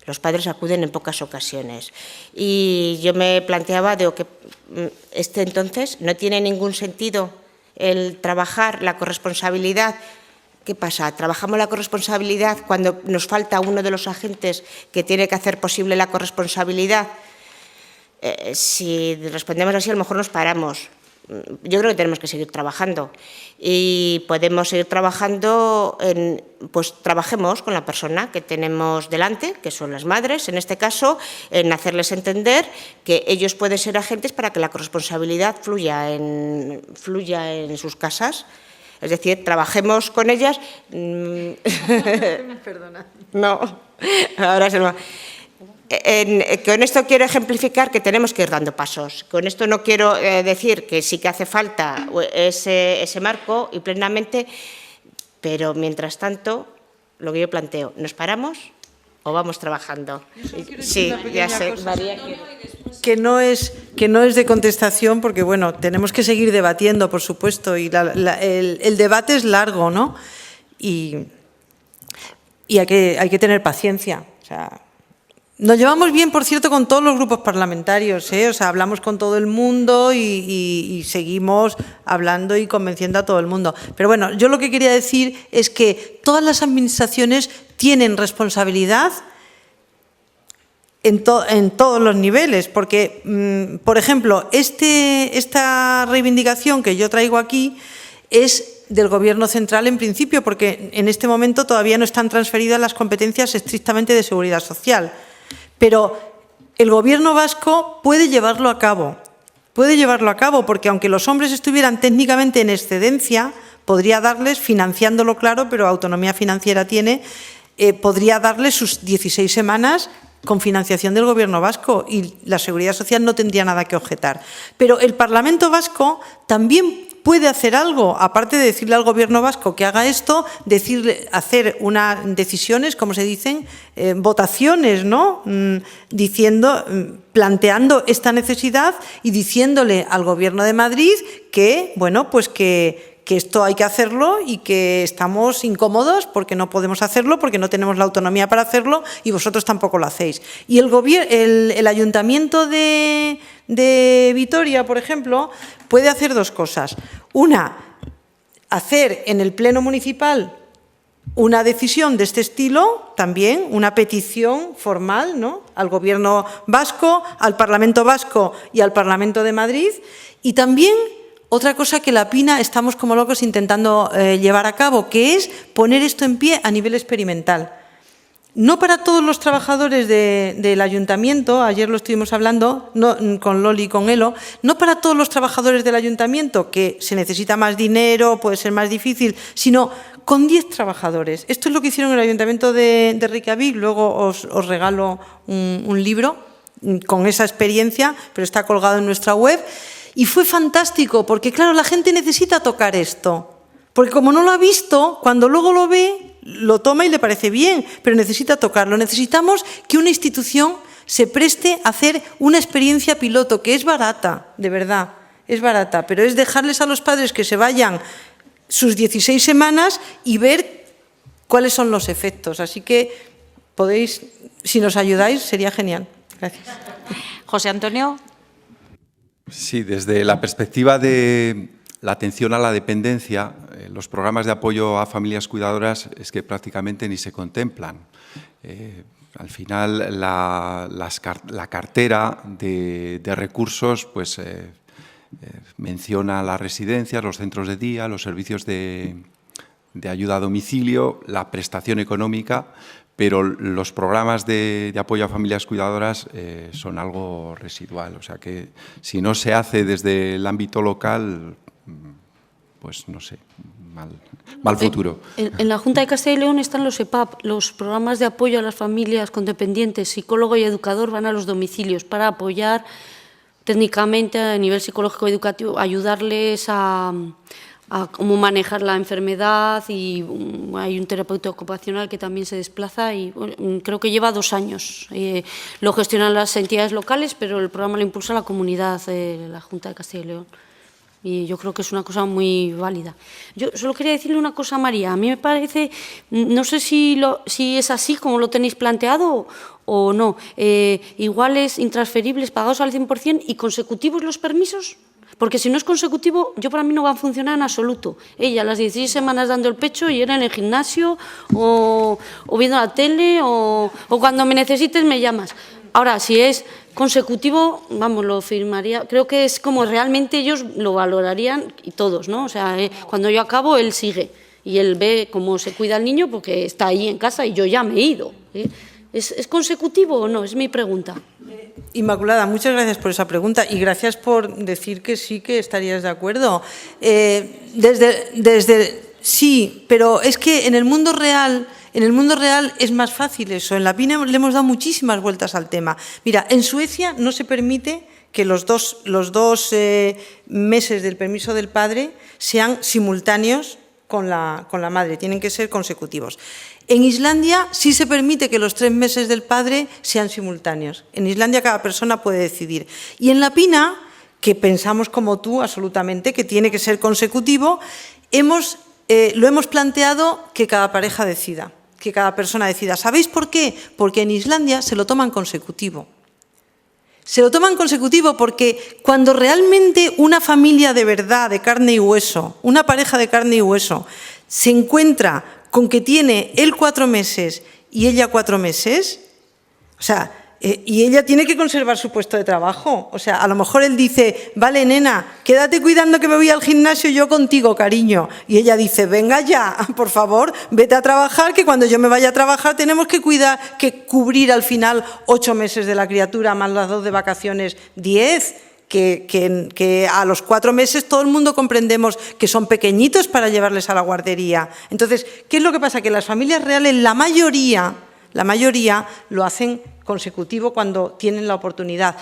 Los padres acuden en pocas ocasiones. Y yo me planteaba que entonces no tiene ningún sentido el trabajar la corresponsabilidad. ¿Qué pasa? ¿Trabajamos la corresponsabilidad cuando nos falta uno de los agentes que tiene que hacer posible la corresponsabilidad? Si respondemos así, a lo mejor nos paramos. Yo creo que tenemos que seguir trabajando y podemos seguir trabajando, pues trabajemos con la persona que tenemos delante, que son las madres, en este caso, en hacerles entender que ellos pueden ser agentes para que la corresponsabilidad fluya en sus casas. Es decir, trabajemos con ellas. Perdona. No, ahora se me... Con esto quiero ejemplificar que tenemos que ir dando pasos. Con esto no quiero decir que sí que hace falta ese marco y plenamente, pero mientras tanto, lo que yo planteo, ¿nos paramos o vamos trabajando? Sí, ya sé, María. Que no es de contestación, porque bueno, tenemos que seguir debatiendo, por supuesto, y el debate es largo, ¿no? Y hay que tener paciencia. O sea, nos llevamos bien, por cierto, con todos los grupos parlamentarios, ¿eh? O sea, hablamos con todo el mundo y seguimos hablando y convenciendo a todo el mundo. Pero bueno, yo lo que quería decir es que todas las administraciones tienen responsabilidad en todos los niveles, porque, por ejemplo, esta reivindicación que yo traigo aquí es del Gobierno central en principio, porque en este momento todavía no están transferidas las competencias estrictamente de seguridad social. Pero el Gobierno vasco puede llevarlo a cabo. Puede llevarlo a cabo porque aunque los hombres estuvieran técnicamente en excedencia, podría darles, financiándolo claro, pero autonomía financiera tiene, podría darles sus 16 semanas con financiación del Gobierno vasco y la Seguridad Social no tendría nada que objetar. Pero el Parlamento vasco también puede hacer algo, aparte de decirle al Gobierno vasco que haga esto, hacer unas decisiones, como se dicen, votaciones, ¿no? Planteando esta necesidad y diciéndole al Gobierno de Madrid que, bueno, pues que esto hay que hacerlo y que estamos incómodos porque no podemos hacerlo, porque no tenemos la autonomía para hacerlo y vosotros tampoco lo hacéis. Y el Ayuntamiento de Vitoria, por ejemplo, puede hacer dos cosas. Una, hacer en el Pleno Municipal una decisión de este estilo, también una petición formal, ¿no?, al Gobierno vasco, al Parlamento vasco y al Parlamento de Madrid, y también otra cosa que la PINA estamos como locos intentando llevar a cabo, que es poner esto en pie a nivel experimental. No para todos los trabajadores del ayuntamiento, ayer lo estuvimos hablando con Loli y con Elo, no para todos los trabajadores del ayuntamiento, que se necesita más dinero, puede ser más difícil, sino con 10 trabajadores. Esto es lo que hicieron en el ayuntamiento de Reykjavik, luego os regalo un libro con esa experiencia, pero está colgado en nuestra web. Y fue fantástico, porque claro, la gente necesita tocar esto, porque como no lo ha visto, cuando luego lo ve, lo toma y le parece bien, pero necesita tocarlo. Necesitamos que una institución se preste a hacer una experiencia piloto, que es barata, de verdad, es barata, pero es dejarles a los padres que se vayan sus 16 semanas y ver cuáles son los efectos. Así que podéis, si nos ayudáis, sería genial. Gracias. José Antonio. Sí, desde la perspectiva de la atención a la dependencia, los programas de apoyo a familias cuidadoras es que prácticamente ni se contemplan. Al final, la cartera de recursos pues, menciona las residencias, los centros de día, los servicios de ayuda a domicilio, la prestación económica, pero los programas de apoyo a familias cuidadoras son algo residual. O sea que si no se hace desde el ámbito local, pues no sé, mal futuro. En la Junta de Castilla y León están los EPAP, los programas de apoyo a las familias con dependientes. Psicólogo y educador van a los domicilios para apoyar técnicamente a nivel psicológico y educativo, ayudarles a cómo manejar la enfermedad, y hay un terapeuta ocupacional que también se desplaza y bueno, creo que lleva 2 años. Lo gestionan las entidades locales, pero el programa lo impulsa la comunidad de la Junta de Castilla y León. Y yo creo que es una cosa muy válida. Yo solo quería decirle una cosa a María. A mí me parece, no sé si es así como lo tenéis planteado o no, iguales, intransferibles, pagados al 100% y consecutivos los permisos. Porque si no es consecutivo, para mí no va a funcionar en absoluto. Ella las 16 semanas dando el pecho y era en el gimnasio o viendo la tele o cuando me necesites me llamas. Ahora, si es consecutivo, vamos, lo firmaría. Creo que es como realmente ellos lo valorarían y todos, ¿no? O sea, cuando yo acabo, él sigue y él ve cómo se cuida el niño porque está ahí en casa y yo ya me he ido. ¿Es consecutivo o no? Es mi pregunta. Inmaculada, muchas gracias por esa pregunta y gracias por decir que sí que estarías de acuerdo. Sí, pero es que en el mundo real es más fácil eso. En la PINA le hemos dado muchísimas vueltas al tema. Mira, en Suecia no se permite que los dos meses del permiso del padre sean simultáneos con la madre, tienen que ser consecutivos. En Islandia sí se permite que los 3 meses del padre sean simultáneos. En Islandia cada persona puede decidir. Y en la PINA, que pensamos como tú absolutamente, que tiene que ser consecutivo, lo hemos planteado que cada pareja decida, que cada persona decida. ¿Sabéis por qué? Porque en Islandia se lo toman consecutivo. Se lo toman consecutivo porque cuando realmente una familia de verdad, de carne y hueso, una pareja de carne y hueso, se encuentra con que tiene él 4 meses y ella 4 meses, o sea, Y ella tiene que conservar su puesto de trabajo. O sea, a lo mejor él dice, vale, nena, quédate cuidando que me voy al gimnasio yo contigo, cariño. Y ella dice, venga ya, por favor, vete a trabajar, que cuando yo me vaya a trabajar tenemos que cubrir al final 8 meses de la criatura, más las 2 de vacaciones, 10. Que a los 4 meses todo el mundo comprendemos que son pequeñitos para llevarles a la guardería. Entonces, ¿qué es lo que pasa? Que las familias reales, la mayoría lo hacen consecutivo cuando tienen la oportunidad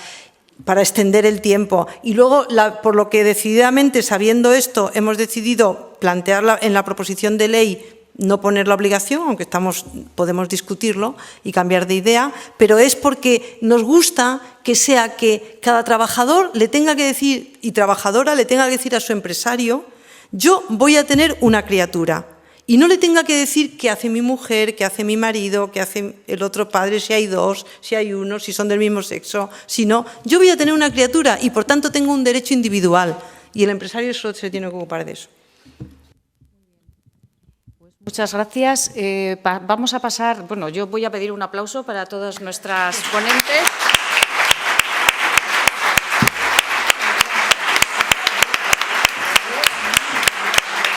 para extender el tiempo. Y luego, por lo que decididamente, sabiendo esto, hemos decidido plantearla en la proposición de ley, no poner la obligación, aunque podemos discutirlo y cambiar de idea, pero es porque nos gusta que sea que cada trabajador le tenga que decir, y trabajadora le tenga que decir a su empresario, yo voy a tener una criatura. Y no le tenga que decir qué hace mi mujer, qué hace mi marido, qué hace el otro padre, si hay 2, si hay 1, si son del mismo sexo, sino yo voy a tener una criatura y por tanto tengo un derecho individual y el empresario solo se tiene que ocupar de eso. Muchas gracias. Vamos a pasar, bueno, yo voy a pedir un aplauso para todas nuestras ponentes.